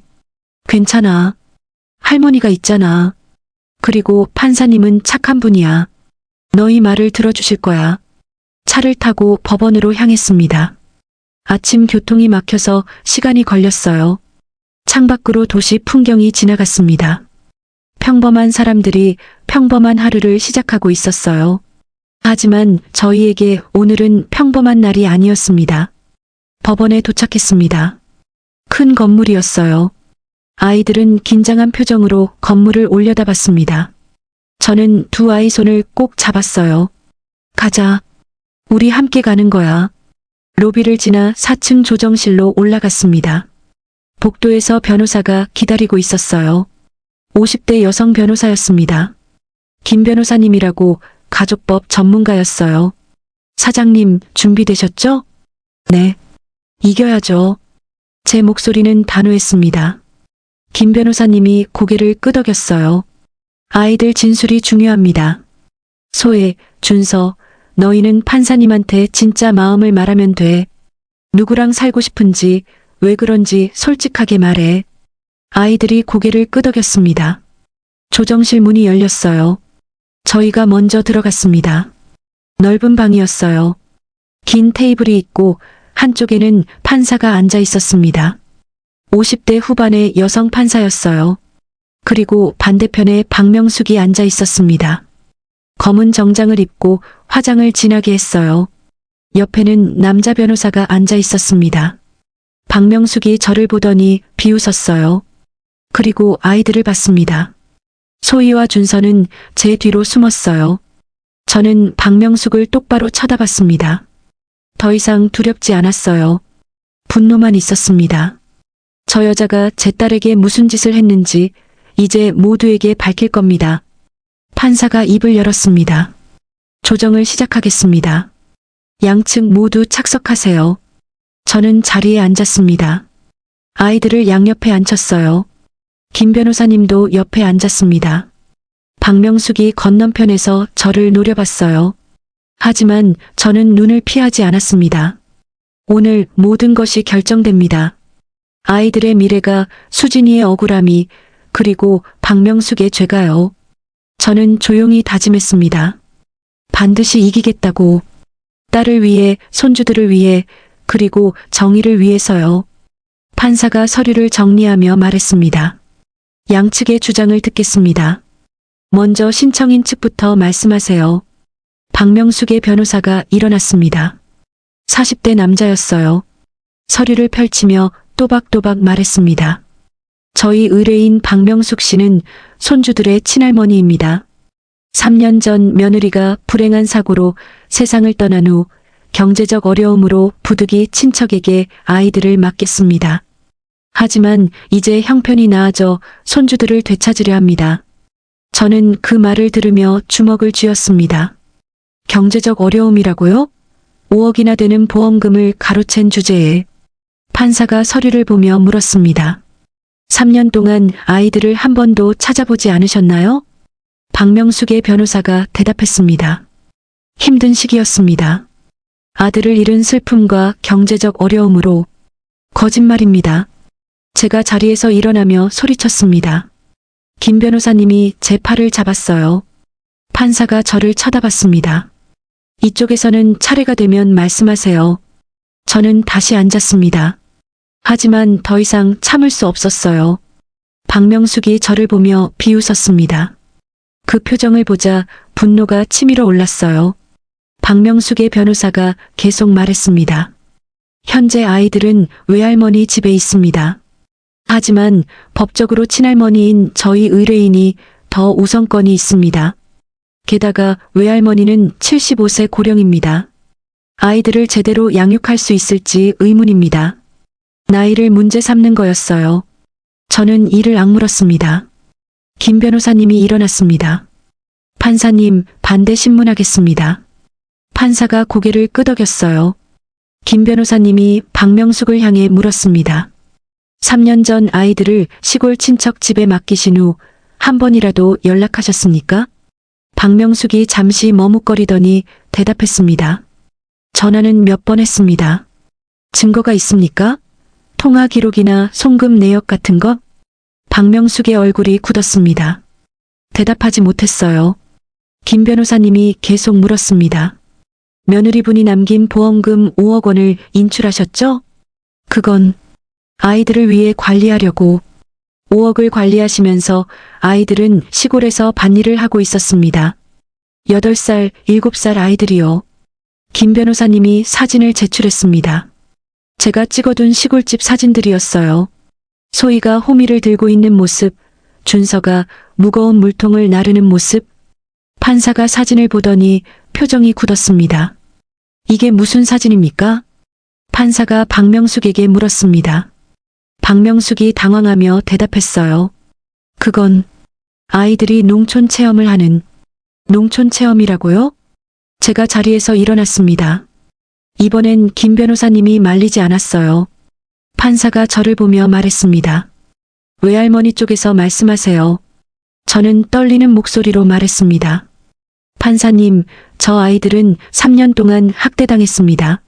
괜찮아. 할머니가 있잖아. 그리고 판사님은 착한 분이야. 너희 말을 들어주실 거야. 차를 타고 법원으로 향했습니다. 아침 교통이 막혀서 시간이 걸렸어요. 창밖으로 도시 풍경이 지나갔습니다. 평범한 사람들이 평범한 하루를 시작하고 있었어요. 하지만 저희에게 오늘은 평범한 날이 아니었습니다. 법원에 도착했습니다. 큰 건물이었어요. 아이들은 긴장한 표정으로 건물을 올려다봤습니다. 저는 두 아이 손을 꼭 잡았어요. 가자. 우리 함께 가는 거야. 로비를 지나 4층 조정실로 올라갔습니다. 복도에서 변호사가 기다리고 있었어요. 50대 여성 변호사였습니다. 김 변호사님이라고 가족법 전문가였어요. 사장님, 준비되셨죠? 네. 이겨야죠. 제 목소리는 단호했습니다. 김 변호사님이 고개를 끄덕였어요. 아이들 진술이 중요합니다. 소혜, 준서, 너희는 판사님한테 진짜 마음을 말하면 돼. 누구랑 살고 싶은지, 왜 그런지 솔직하게 말해. 아이들이 고개를 끄덕였습니다. 조정실 문이 열렸어요. 저희가 먼저 들어갔습니다. 넓은 방이었어요. 긴 테이블이 있고 한쪽에는 판사가 앉아 있었습니다. 50대 후반의 여성 판사였어요. 그리고 반대편에 박명숙이 앉아 있었습니다. 검은 정장을 입고 화장을 진하게 했어요. 옆에는 남자 변호사가 앉아 있었습니다. 박명숙이 저를 보더니 비웃었어요. 그리고 아이들을 봤습니다. 소희와 준서는 제 뒤로 숨었어요. 저는 박명숙을 똑바로 쳐다봤습니다. 더 이상 두렵지 않았어요. 분노만 있었습니다. 저 여자가 제 딸에게 무슨 짓을 했는지 이제 모두에게 밝힐 겁니다. 판사가 입을 열었습니다. 조정을 시작하겠습니다. 양측 모두 착석하세요. 저는 자리에 앉았습니다. 아이들을 양옆에 앉혔어요. 김 변호사님도 옆에 앉았습니다. 박명숙이 건너편에서 저를 노려봤어요. 하지만 저는 눈을 피하지 않았습니다. 오늘 모든 것이 결정됩니다. 아이들의 미래가, 수진이의 억울함이, 그리고 박명숙의 죄가요. 저는 조용히 다짐했습니다. 반드시 이기겠다고. 딸을 위해, 손주들을 위해, 그리고 정의를 위해서요. 판사가 서류를 정리하며 말했습니다. 양측의 주장을 듣겠습니다. 먼저 신청인 측부터 말씀하세요. 박명숙의 변호사가 일어났습니다. 40대 남자였어요. 서류를 펼치며 또박또박 말했습니다. 저희 의뢰인 박명숙 씨는 손주들의 친할머니입니다. 3년 전 며느리가 불행한 사고로 세상을 떠난 후 경제적 어려움으로 부득이 친척에게 아이들을 맡겼습니다. 하지만 이제 형편이 나아져 손주들을 되찾으려 합니다. 저는 그 말을 들으며 주먹을 쥐었습니다. 경제적 어려움이라고요? 5억이나 되는 보험금을 가로챈 주제에 판사가 서류를 보며 물었습니다. 3년 동안 아이들을 한 번도 찾아보지 않으셨나요? 박명숙의 변호사가 대답했습니다. 힘든 시기였습니다. 아들을 잃은 슬픔과 경제적 어려움으로. 거짓말입니다. 제가 자리에서 일어나며 소리쳤습니다. 김 변호사님이 제 팔을 잡았어요. 판사가 저를 쳐다봤습니다. 이쪽에서는 차례가 되면 말씀하세요. 저는 다시 앉았습니다. 하지만 더 이상 참을 수 없었어요. 박명숙이 저를 보며 비웃었습니다. 그 표정을 보자 분노가 치밀어 올랐어요. 박명숙의 변호사가 계속 말했습니다. 현재 아이들은 외할머니 집에 있습니다. 하지만 법적으로 친할머니인 저희 의뢰인이 더 우선권이 있습니다. 게다가 외할머니는 75세 고령입니다. 아이들을 제대로 양육할 수 있을지 의문입니다. 나이를 문제 삼는 거였어요. 저는 이를 악물었습니다. 김 변호사님이 일어났습니다. 판사님, 반대 신문하겠습니다. 판사가 고개를 끄덕였어요. 김 변호사님이 박명숙을 향해 물었습니다. 3년 전 아이들을 시골 친척 집에 맡기신 후 한 번이라도 연락하셨습니까? 박명숙이 잠시 머뭇거리더니 대답했습니다. 전화는 몇 번 했습니다. 증거가 있습니까? 통화 기록이나 송금 내역 같은 것? 박명숙의 얼굴이 굳었습니다. 대답하지 못했어요. 김 변호사님이 계속 물었습니다. 며느리분이 남긴 보험금 5억 원을 인출하셨죠? 그건 아이들을 위해 관리하려고. 5억을 관리하시면서 아이들은 시골에서 밭일을 하고 있었습니다. 8살, 7살 아이들이요. 김 변호사님이 사진을 제출했습니다. 제가 찍어둔 시골집 사진들이었어요. 소희가 호미를 들고 있는 모습, 준서가 무거운 물통을 나르는 모습. 판사가 사진을 보더니 표정이 굳었습니다. 이게 무슨 사진입니까? 판사가 박명숙에게 물었습니다. 박명숙이 당황하며 대답했어요. 그건 아이들이 농촌 체험을 하는. 농촌 체험이라고요? 제가 자리에서 일어났습니다. 이번엔 김 변호사님이 말리지 않았어요. 판사가 저를 보며 말했습니다. 외할머니 쪽에서 말씀하세요. 저는 떨리는 목소리로 말했습니다. 판사님, 저 아이들은 3년 동안 학대당했습니다.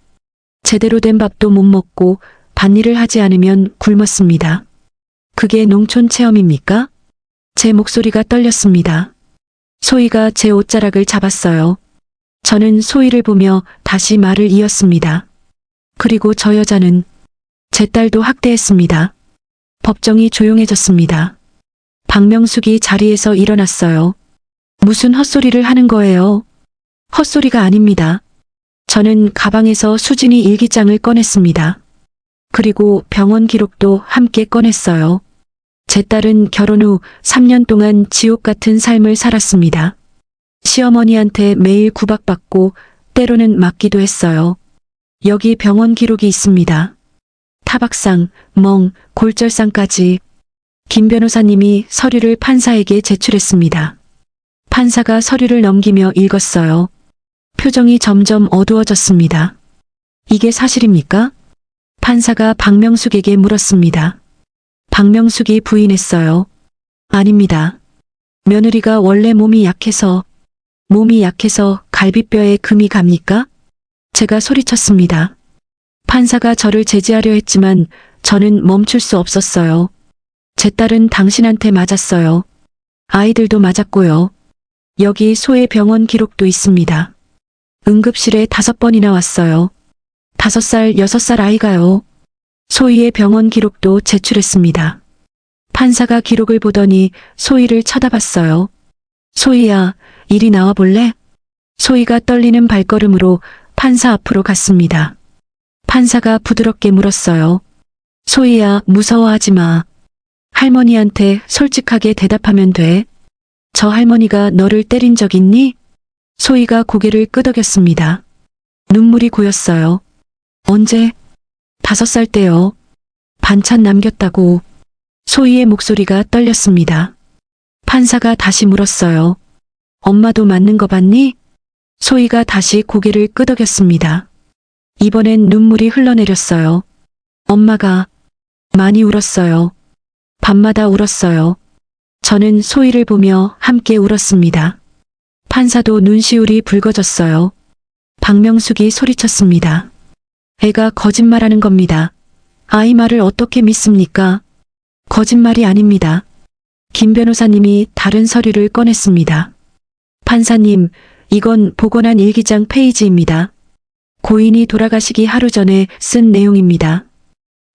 제대로 된 밥도 못 먹고 밭일을 하지 않으면 굶었습니다. 그게 농촌 체험입니까? 제 목소리가 떨렸습니다. 소희가 제 옷자락을 잡았어요. 저는 소희를 보며 다시 말을 이었습니다. 그리고 저 여자는 제 딸도 학대했습니다. 법정이 조용해졌습니다. 박명숙이 자리에서 일어났어요. 무슨 헛소리를 하는 거예요? 헛소리가 아닙니다. 저는 가방에서 수진이 일기장을 꺼냈습니다. 그리고 병원 기록도 함께 꺼냈어요. 제 딸은 결혼 후 3년 동안 지옥 같은 삶을 살았습니다. 시어머니한테 매일 구박받고 때로는 맞기도 했어요. 여기 병원 기록이 있습니다. 타박상, 멍, 골절상까지. 김 변호사님이 서류를 판사에게 제출했습니다. 판사가 서류를 넘기며 읽었어요. 표정이 점점 어두워졌습니다. 이게 사실입니까? 판사가 박명숙에게 물었습니다. 박명숙이 부인했어요. 아닙니다. 며느리가 원래 몸이 약해서 갈비뼈에 금이 갑니까? 제가 소리쳤습니다. 판사가 저를 제지하려 했지만 저는 멈출 수 없었어요. 제 딸은 당신한테 맞았어요. 아이들도 맞았고요. 여기 소의 병원 기록도 있습니다. 응급실에 5번이나 왔어요. 5살, 6살 아이가요. 소희의 병원 기록도 제출했습니다. 판사가 기록을 보더니 소희를 쳐다봤어요. 소희야, 이리 나와 볼래? 소희가 떨리는 발걸음으로 판사 앞으로 갔습니다. 판사가 부드럽게 물었어요. 소희야, 무서워하지 마. 할머니한테 솔직하게 대답하면 돼. 저 할머니가 너를 때린 적 있니? 소희가 고개를 끄덕였습니다. 눈물이 고였어요. 언제? 5살 때요. 반찬 남겼다고. 소희의 목소리가 떨렸습니다. 판사가 다시 물었어요. 엄마도 맞는 거 봤니? 소희가 다시 고개를 끄덕였습니다. 이번엔 눈물이 흘러내렸어요. 엄마가 많이 울었어요. 밤마다 울었어요. 저는 소희를 보며 함께 울었습니다. 판사도 눈시울이 붉어졌어요. 박명숙이 소리쳤습니다. 애가 거짓말하는 겁니다. 아이 말을 어떻게 믿습니까? 거짓말이 아닙니다. 김 변호사님이 다른 서류를 꺼냈습니다. 판사님, 이건 복원한 일기장 페이지입니다. 고인이 돌아가시기 하루 전에 쓴 내용입니다.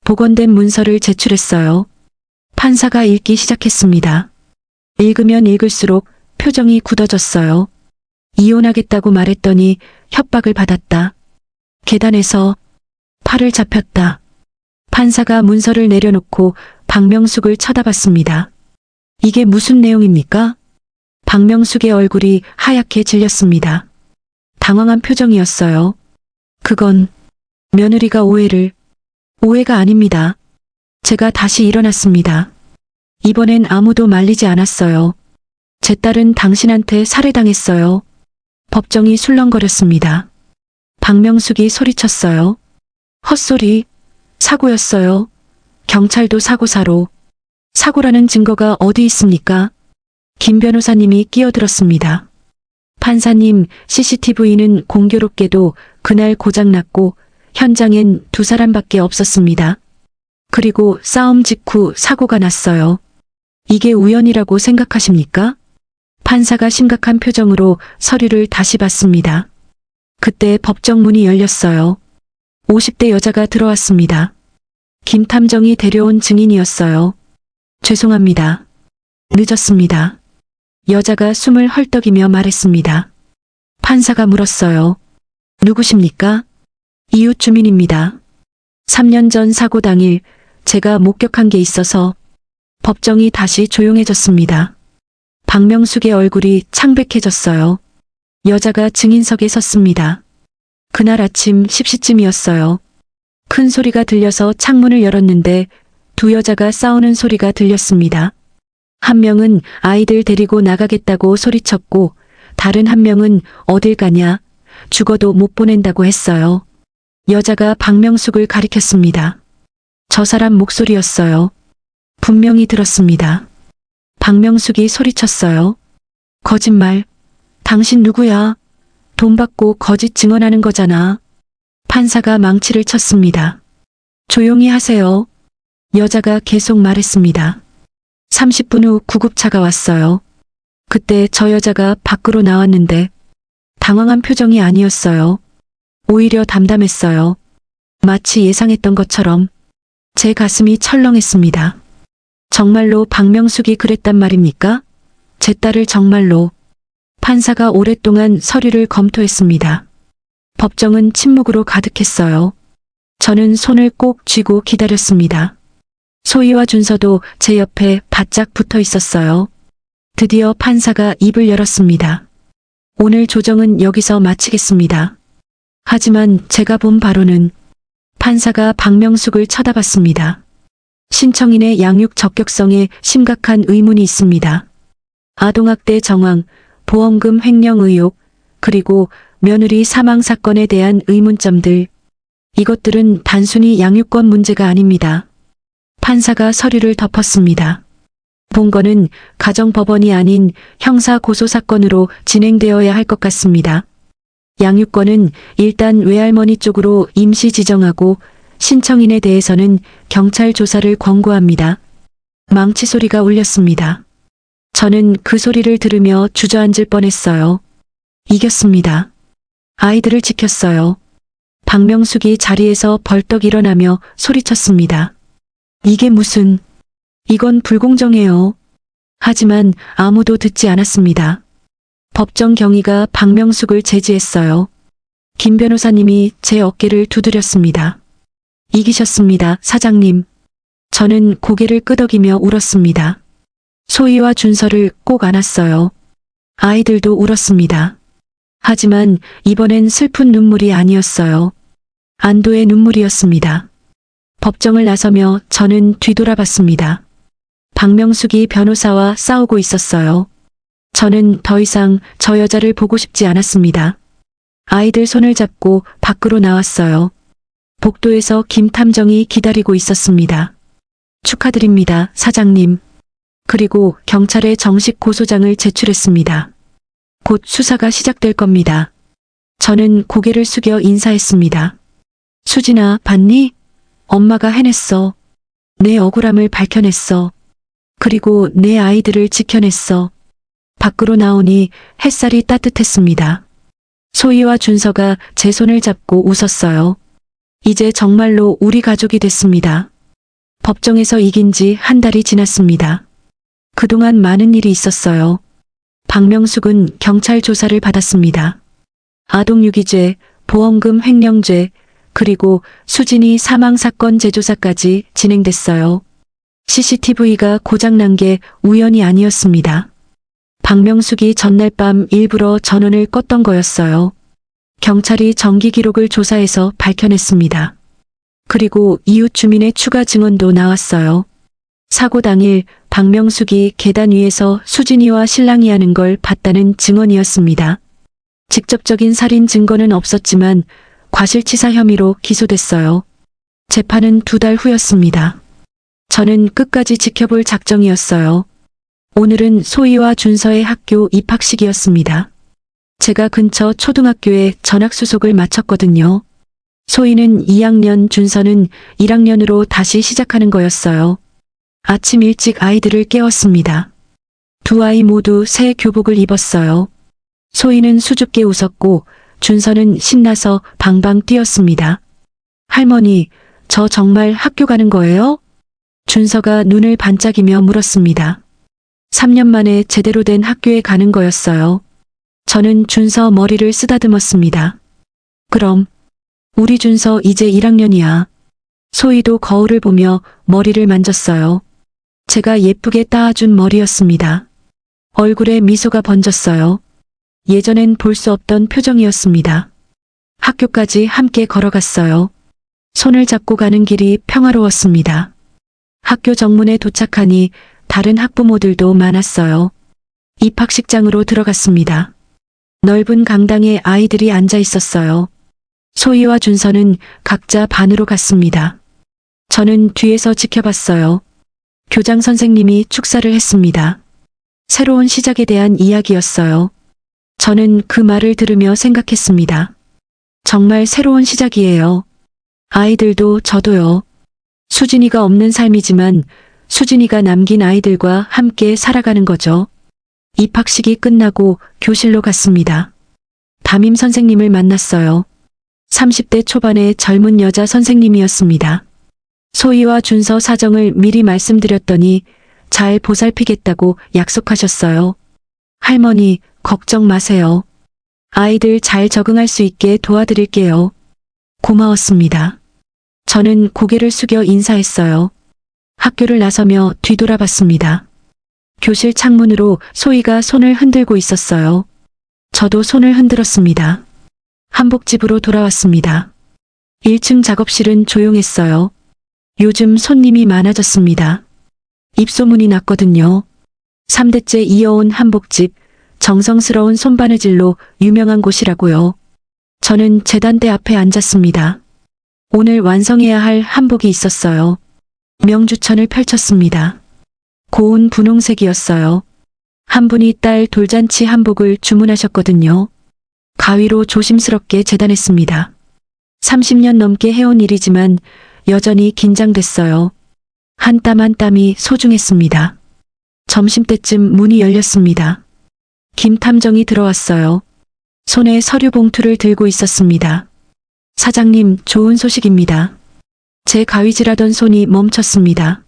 복원된 문서를 제출했어요. 판사가 읽기 시작했습니다. 읽으면 읽을수록 표정이 굳어졌어요. 이혼하겠다고 말했더니 협박을 받았다. 계단에서 팔을 잡혔다. 판사가 문서를 내려놓고 박명숙을 쳐다봤습니다. 이게 무슨 내용입니까? 박명숙의 얼굴이 하얗게 질렸습니다. 당황한 표정이었어요. 그건 며느리가 오해가 아닙니다. 제가 다시 일어났습니다. 이번엔 아무도 말리지 않았어요. 제 딸은 당신한테 살해당했어요. 법정이 술렁거렸습니다. 박명숙이 소리쳤어요. 헛소리, 사고였어요. 경찰도 사고사로. 사고라는 증거가 어디 있습니까? 김 변호사님이 끼어들었습니다. 판사님, CCTV는 공교롭게도 그날 고장났고 현장엔 2사람밖에 없었습니다. 그리고 싸움 직후 사고가 났어요. 이게 우연이라고 생각하십니까? 판사가 심각한 표정으로 서류를 다시 봤습니다. 그때 법정 문이 열렸어요. 50대 여자가 들어왔습니다. 김 탐정이 데려온 증인이었어요. 죄송합니다. 늦었습니다. 여자가 숨을 헐떡이며 말했습니다. 판사가 물었어요. 누구십니까? 이웃 주민입니다. 3년 전 사고 당일 제가 목격한 게 있어서. 법정이 다시 조용해졌습니다. 박명숙의 얼굴이 창백해졌어요. 여자가 증인석에 섰습니다. 그날 아침 10시쯤이었어요. 큰 소리가 들려서 창문을 열었는데 2 여자가 싸우는 소리가 들렸습니다. 한 명은 아이들 데리고 나가겠다고 소리쳤고 다른 한 명은 어딜 가냐, 죽어도 못 보낸다고 했어요. 여자가 박명숙을 가리켰습니다. 저 사람 목소리였어요. 분명히 들었습니다. 박명숙이 소리쳤어요. 거짓말. 당신 누구야? 돈 받고 거짓 증언하는 거잖아. 판사가 망치를 쳤습니다. 조용히 하세요. 여자가 계속 말했습니다. 30분 후 구급차가 왔어요. 그때 저 여자가 밖으로 나왔는데 당황한 표정이 아니었어요. 오히려 담담했어요. 마치 예상했던 것처럼. 제 가슴이 철렁했습니다. 정말로 박명숙이 그랬단 말입니까? 제 딸을 정말로. 판사가 오랫동안 서류를 검토했습니다. 법정은 침묵으로 가득했어요. 저는 손을 꼭 쥐고 기다렸습니다. 소희와 준서도 제 옆에 바짝 붙어 있었어요. 드디어 판사가 입을 열었습니다. 오늘 조정은 여기서 마치겠습니다. 하지만 제가 본 바로는. 판사가 박명숙을 쳐다봤습니다. 신청인의 양육 적격성에 심각한 의문이 있습니다. 아동학대 정황, 보험금 횡령 의혹, 그리고 며느리 사망 사건에 대한 의문점들. 이것들은 단순히 양육권 문제가 아닙니다. 판사가 서류를 덮었습니다. 본건은 가정법원이 아닌 형사고소사건으로 진행되어야 할 것 같습니다. 양육권은 일단 외할머니 쪽으로 임시 지정하고 신청인에 대해서는 경찰 조사를 권고합니다. 망치 소리가 울렸습니다. 저는 그 소리를 들으며 주저앉을 뻔했어요. 이겼습니다. 아이들을 지켰어요. 박명숙이 자리에서 벌떡 일어나며 소리쳤습니다. 이게 무슨, 이건 불공정해요. 하지만 아무도 듣지 않았습니다. 법정 경위가 박명숙을 제지했어요. 김 변호사님이 제 어깨를 두드렸습니다. 이기셨습니다, 사장님. 저는 고개를 끄덕이며 울었습니다. 소희와 준서를 꼭 안았어요. 아이들도 울었습니다. 하지만 이번엔 슬픈 눈물이 아니었어요. 안도의 눈물이었습니다. 법정을 나서며 저는 뒤돌아봤습니다. 박명숙이 변호사와 싸우고 있었어요. 저는 더 이상 저 여자를 보고 싶지 않았습니다. 아이들 손을 잡고 밖으로 나왔어요. 복도에서 김 탐정이 기다리고 있었습니다. 축하드립니다, 사장님. 그리고 경찰에 정식 고소장을 제출했습니다. 곧 수사가 시작될 겁니다. 저는 고개를 숙여 인사했습니다. 수진아, 봤니? 엄마가 해냈어. 내 억울함을 밝혀냈어. 그리고 내 아이들을 지켜냈어. 밖으로 나오니 햇살이 따뜻했습니다. 소희와 준서가 제 손을 잡고 웃었어요. 이제 정말로 우리 가족이 됐습니다. 법정에서 이긴 지 한 달이 지났습니다. 그동안 많은 일이 있었어요. 박명숙은 경찰 조사를 받았습니다. 아동유기죄, 보험금 횡령죄, 그리고 수진이 사망사건 재조사까지 진행됐어요. CCTV가 고장난 게 우연이 아니었습니다. 박명숙이 전날 밤 일부러 전원을 껐던 거였어요. 경찰이 정기 기록을 조사해서 밝혀냈습니다. 그리고 이웃 주민의 추가 증언도 나왔어요. 사고 당일 박명숙이 계단 위에서 수진이와 신랑이 하는 걸 봤다는 증언이었습니다. 직접적인 살인 증거는 없었지만 과실치사 혐의로 기소됐어요. 재판은 2달 후였습니다. 저는 끝까지 지켜볼 작정이었어요. 오늘은 소희와 준서의 학교 입학식이었습니다. 제가 근처 초등학교에 전학수속을 마쳤거든요. 소희는 2학년, 준서는 1학년으로 다시 시작하는 거였어요. 아침 일찍 아이들을 깨웠습니다. 2아이 모두 새 교복을 입었어요. 소희는 수줍게 웃었고 준서는 신나서 방방 뛰었습니다. 할머니, 저 정말 학교 가는 거예요? 준서가 눈을 반짝이며 물었습니다. 3년 만에 제대로 된 학교에 가는 거였어요. 저는 준서 머리를 쓰다듬었습니다. 그럼 우리 준서 이제 1학년이야. 소희도 거울을 보며 머리를 만졌어요. 제가 예쁘게 따아준 머리였습니다. 얼굴에 미소가 번졌어요. 예전엔 볼 수 없던 표정이었습니다. 학교까지 함께 걸어갔어요. 손을 잡고 가는 길이 평화로웠습니다. 학교 정문에 도착하니 다른 학부모들도 많았어요. 입학식장으로 들어갔습니다. 넓은 강당에 아이들이 앉아 있었어요. 소희와 준서는 각자 반으로 갔습니다. 저는 뒤에서 지켜봤어요. 교장 선생님이 축사를 했습니다. 새로운 시작에 대한 이야기였어요. 저는 그 말을 들으며 생각했습니다. 정말 새로운 시작이에요. 아이들도 저도요. 수진이가 없는 삶이지만 수진이가 남긴 아이들과 함께 살아가는 거죠. 입학식이 끝나고 교실로 갔습니다. 담임 선생님을 만났어요. 30대 초반의 젊은 여자 선생님이었습니다. 소희와 준서 사정을 미리 말씀드렸더니 잘 보살피겠다고 약속하셨어요. 할머니, 걱정 마세요. 아이들 잘 적응할 수 있게 도와드릴게요. 고마웠습니다. 저는 고개를 숙여 인사했어요. 학교를 나서며 뒤돌아봤습니다. 교실 창문으로 소희가 손을 흔들고 있었어요. 저도 손을 흔들었습니다. 한복집으로 돌아왔습니다. 1층 작업실은 조용했어요. 요즘 손님이 많아졌습니다. 입소문이 났거든요. 3대째 이어온 한복집, 정성스러운 손바느질로 유명한 곳이라고요. 저는 재단대 앞에 앉았습니다. 오늘 완성해야 할 한복이 있었어요. 명주천을 펼쳤습니다. 고운 분홍색이었어요. 한 분이 딸 돌잔치 한복을 주문하셨거든요. 가위로 조심스럽게 재단했습니다. 30년 넘게 해온 일이지만 여전히 긴장됐어요. 한 땀 한 땀이 소중했습니다. 점심때쯤 문이 열렸습니다. 김 탐정이 들어왔어요. 손에 서류 봉투를 들고 있었습니다. 사장님, 좋은 소식입니다. 제 가위질하던 손이 멈췄습니다.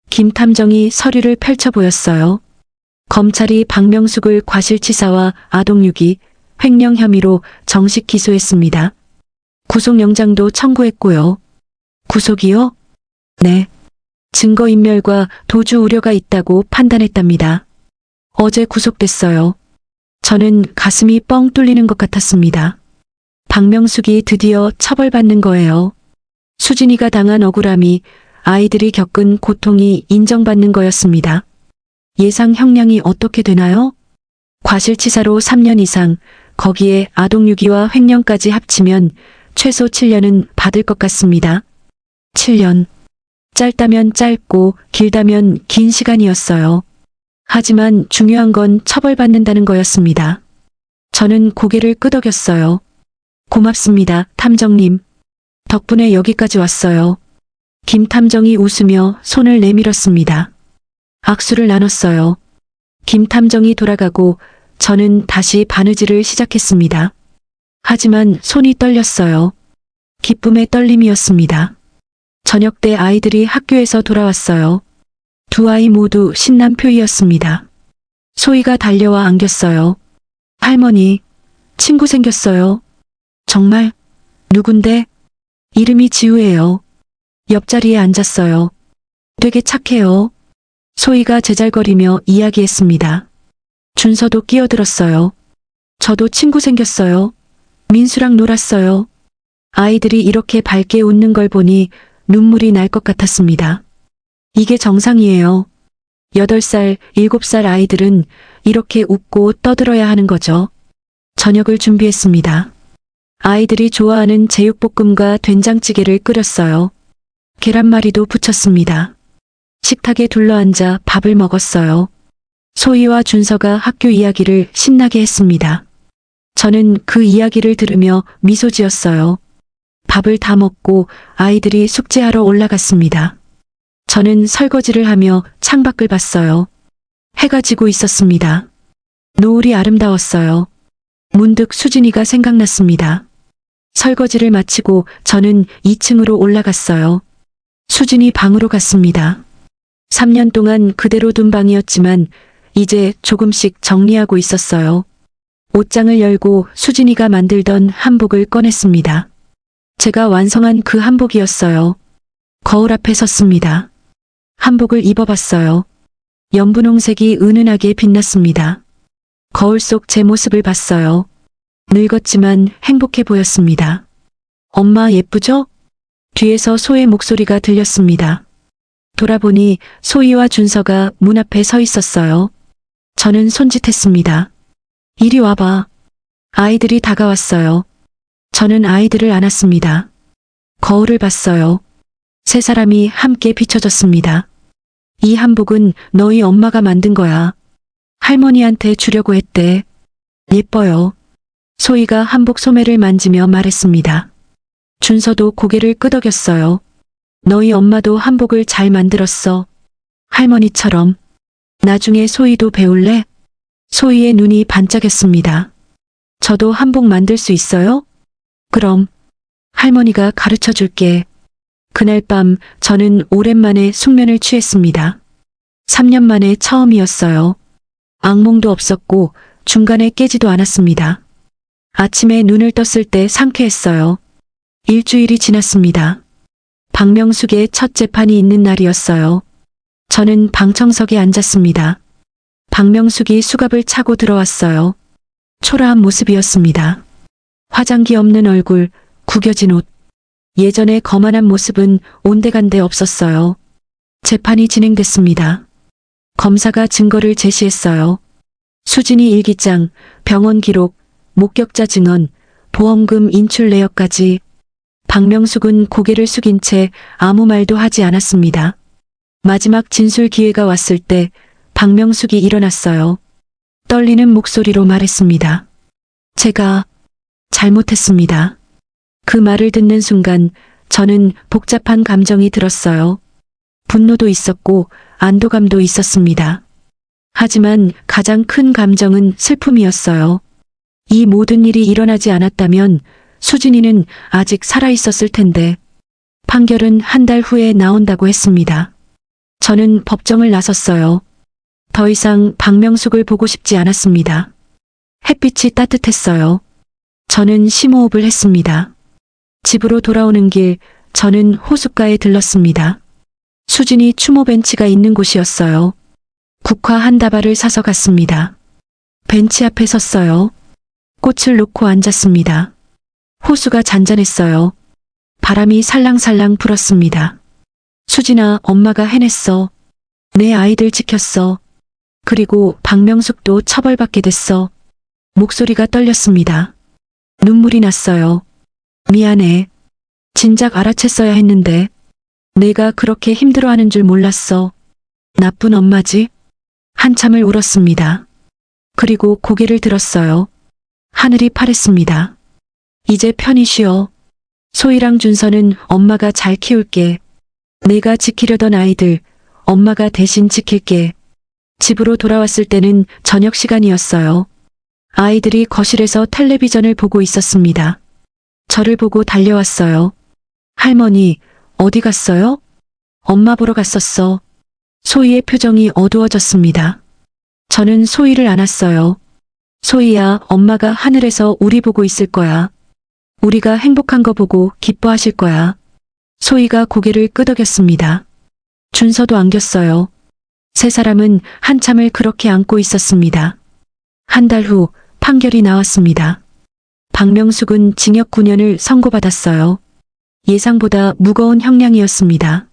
김 탐정이 서류를 펼쳐 보였어요. 검찰이 박명숙을 과실치사와 아동유기, 횡령 혐의로 정식 기소했습니다. 구속영장도 청구했고요. 구속이요? 네. 증거인멸과 도주 우려가 있다고 판단했답니다. 어제 구속됐어요. 저는 가슴이 뻥 뚫리는 것 같았습니다. 박명숙이 드디어 처벌받는 거예요. 수진이가 당한 억울함이, 아이들이 겪은 고통이 인정받는 거였습니다. 예상 형량이 어떻게 되나요? 과실치사로 3년 이상, 거기에 아동유기와 횡령까지 합치면 최소 7년은 받을 것 같습니다. 7년. 짧다면 짧고 길다면 긴 시간이었어요. 하지만 중요한 건 처벌받는다는 거였습니다. 저는 고개를 끄덕였어요. 고맙습니다, 탐정님. 덕분에 여기까지 왔어요. 김 탐정이 웃으며 손을 내밀었습니다. 악수를 나눴어요. 김 탐정이 돌아가고 저는 다시 바느질을 시작했습니다. 하지만 손이 떨렸어요. 기쁨의 떨림이었습니다. 저녁 때 아이들이 학교에서 돌아왔어요. 두 아이 모두 신난 표이었습니다. 소희가 달려와 안겼어요. 할머니, 친구 생겼어요. 정말? 누군데? 이름이 지우예요. 옆자리에 앉았어요. 되게 착해요. 소희가 제잘거리며 이야기했습니다. 준서도 끼어들었어요. 저도 친구 생겼어요. 민수랑 놀았어요. 아이들이 이렇게 밝게 웃는 걸 보니 눈물이 날 것 같았습니다. 이게 정상이에요. 8살, 7살 아이들은 이렇게 웃고 떠들어야 하는 거죠. 저녁을 준비했습니다. 아이들이 좋아하는 제육볶음과 된장찌개를 끓였어요. 계란말이도 부쳤습니다. 식탁에 둘러앉아 밥을 먹었어요. 소희와 준서가 학교 이야기를 신나게 했습니다. 저는 그 이야기를 들으며 미소 지었어요. 밥을 다 먹고 아이들이 숙제하러 올라갔습니다. 저는 설거지를 하며 창밖을 봤어요. 해가 지고 있었습니다. 노을이 아름다웠어요. 문득 수진이가 생각났습니다. 설거지를 마치고 저는 2층으로 올라갔어요. 수진이 방으로 갔습니다. 3년 동안 그대로 둔 방이었지만 이제 조금씩 정리하고 있었어요. 옷장을 열고 수진이가 만들던 한복을 꺼냈습니다. 제가 완성한 그 한복이었어요. 거울 앞에 섰습니다. 한복을 입어봤어요. 연분홍색이 은은하게 빛났습니다. 거울 속 제 모습을 봤어요. 늙었지만 행복해 보였습니다. 엄마 예쁘죠? 뒤에서 소의 목소리가 들렸습니다. 돌아보니 소희와 준서가 문 앞에 서 있었어요. 저는 손짓했습니다. 이리 와봐. 아이들이 다가왔어요. 저는 아이들을 안았습니다. 거울을 봤어요. 세 사람이 함께 비춰졌습니다. 이 한복은 너희 엄마가 만든 거야. 할머니한테 주려고 했대. 예뻐요. 소희가 한복 소매를 만지며 말했습니다. 준서도 고개를 끄덕였어요. 너희 엄마도 한복을 잘 만들었어. 할머니처럼. 나중에 소희도 배울래? 소희의 눈이 반짝였습니다. 저도 한복 만들 수 있어요? 그럼. 할머니가 가르쳐 줄게. 그날 밤 저는 오랜만에 숙면을 취했습니다. 3년 만에 처음이었어요. 악몽도 없었고 중간에 깨지도 않았습니다. 아침에 눈을 떴을 때 상쾌했어요. 일주일이 지났습니다. 박명숙의 첫 재판이 있는 날이었어요. 저는 방청석에 앉았습니다. 박명숙이 수갑을 차고 들어왔어요. 초라한 모습이었습니다. 화장기 없는 얼굴, 구겨진 옷. 예전의 거만한 모습은 온데간데 없었어요. 재판이 진행됐습니다. 검사가 증거를 제시했어요. 수진이 일기장, 병원 기록, 목격자 증언, 보험금 인출 내역까지. 박명숙은 고개를 숙인 채 아무 말도 하지 않았습니다. 마지막 진술 기회가 왔을 때 박명숙이 일어났어요. 떨리는 목소리로 말했습니다. 제가 잘못했습니다. 그 말을 듣는 순간 저는 복잡한 감정이 들었어요. 분노도 있었고 안도감도 있었습니다. 하지만 가장 큰 감정은 슬픔이었어요. 이 모든 일이 일어나지 않았다면 수진이는 아직 살아있었을 텐데. 판결은 한 달 후에 나온다고 했습니다. 저는 법정을 나섰어요. 더 이상 박명숙을 보고 싶지 않았습니다. 햇빛이 따뜻했어요. 저는 심호흡을 했습니다. 집으로 돌아오는 길 저는 호숫가에 들렀습니다. 수진이 추모 벤치가 있는 곳이었어요. 국화 한 다발을 사서 갔습니다. 벤치 앞에 섰어요. 꽃을 놓고 앉았습니다. 호수가 잔잔했어요. 바람이 살랑살랑 불었습니다. 수진아, 엄마가 해냈어. 내 아이들 지켰어. 그리고 박명숙도 처벌받게 됐어. 목소리가 떨렸습니다. 눈물이 났어요. 미안해. 진작 알아챘어야 했는데. 내가 그렇게 힘들어하는 줄 몰랐어. 나쁜 엄마지? 한참을 울었습니다. 그리고 고개를 들었어요. 하늘이 파랬습니다. 이제 편히 쉬어. 소희랑 준서는 엄마가 잘 키울게. 내가 지키려던 아이들, 엄마가 대신 지킬게. 집으로 돌아왔을 때는 저녁 시간이었어요. 아이들이 거실에서 텔레비전을 보고 있었습니다. 저를 보고 달려왔어요. 할머니, 어디 갔어요? 엄마 보러 갔었어. 소희의 표정이 어두워졌습니다. 저는 소희를 안았어요. 소희야, 엄마가 하늘에서 우리 보고 있을 거야. 우리가 행복한 거 보고 기뻐하실 거야. 소희가 고개를 끄덕였습니다. 준서도 안겼어요. 세 사람은 한참을 그렇게 안고 있었습니다. 한 달 후 판결이 나왔습니다. 박명숙은 징역 9년을 선고받았어요. 예상보다 무거운 형량이었습니다.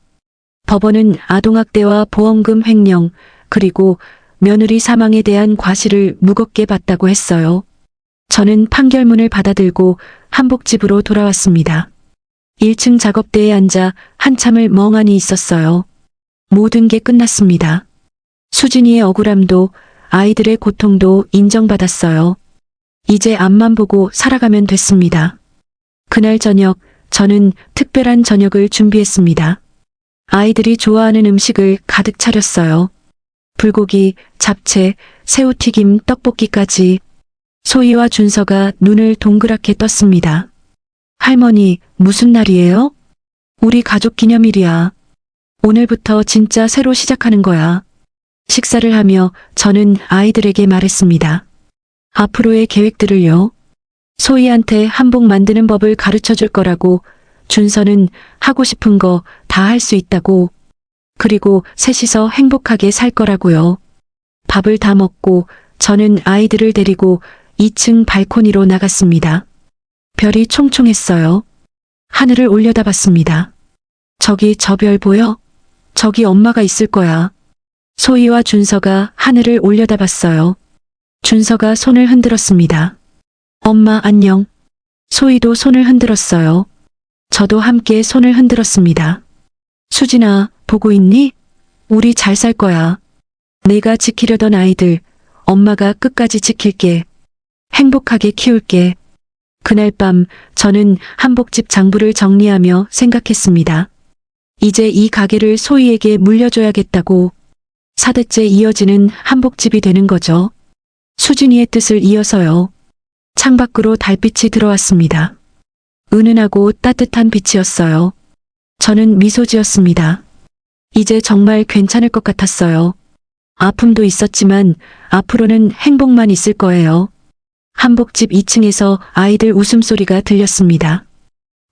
법원은 아동학대와 보험금 횡령, 그리고 며느리 사망에 대한 과실을 무겁게 봤다고 했어요. 저는 판결문을 받아들고 한복집으로 돌아왔습니다. 1층 작업대에 앉아 한참을 멍하니 있었어요. 모든 게 끝났습니다. 수진이의 억울함도 아이들의 고통도 인정받았어요. 이제 앞만 보고 살아가면 됐습니다. 그날 저녁, 저는 특별한 저녁을 준비했습니다. 아이들이 좋아하는 음식을 가득 차렸어요. 불고기, 잡채, 새우튀김, 떡볶이까지. 소희와 준서가 눈을 동그랗게 떴습니다. 할머니, 무슨 날이에요? 우리 가족 기념일이야. 오늘부터 진짜 새로 시작하는 거야. 식사를 하며 저는 아이들에게 말했습니다. 앞으로의 계획들을요. 소희한테 한복 만드는 법을 가르쳐 줄 거라고, 준서는 하고 싶은 거 다 할 수 있다고, 그리고 셋이서 행복하게 살 거라고요. 밥을 다 먹고 저는 아이들을 데리고 2층 발코니로 나갔습니다. 별이 총총했어요. 하늘을 올려다봤습니다. 저기 저 별 보여? 저기 엄마가 있을 거야. 소희와 준서가 하늘을 올려다봤어요. 준서가 손을 흔들었습니다. 엄마 안녕. 소희도 손을 흔들었어요. 저도 함께 손을 흔들었습니다. 수진아, 보고 있니? 우리 잘 살 거야. 내가 지키려던 아이들, 엄마가 끝까지 지킬게. 행복하게 키울게. 그날 밤 저는 한복집 장부를 정리하며 생각했습니다. 이제 이 가게를 소희에게 물려줘야겠다고. 4대째 이어지는 한복집이 되는 거죠. 수진이의 뜻을 이어서요. 창밖으로 달빛이 들어왔습니다. 은은하고 따뜻한 빛이었어요. 저는 미소 지었습니다. 이제 정말 괜찮을 것 같았어요. 아픔도 있었지만 앞으로는 행복만 있을 거예요. 한복집 2층에서 아이들 웃음소리가 들렸습니다.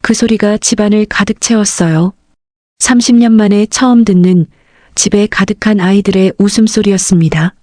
그 소리가 집안을 가득 채웠어요. 30년 만에 처음 듣는 집에 가득한 아이들의 웃음소리였습니다.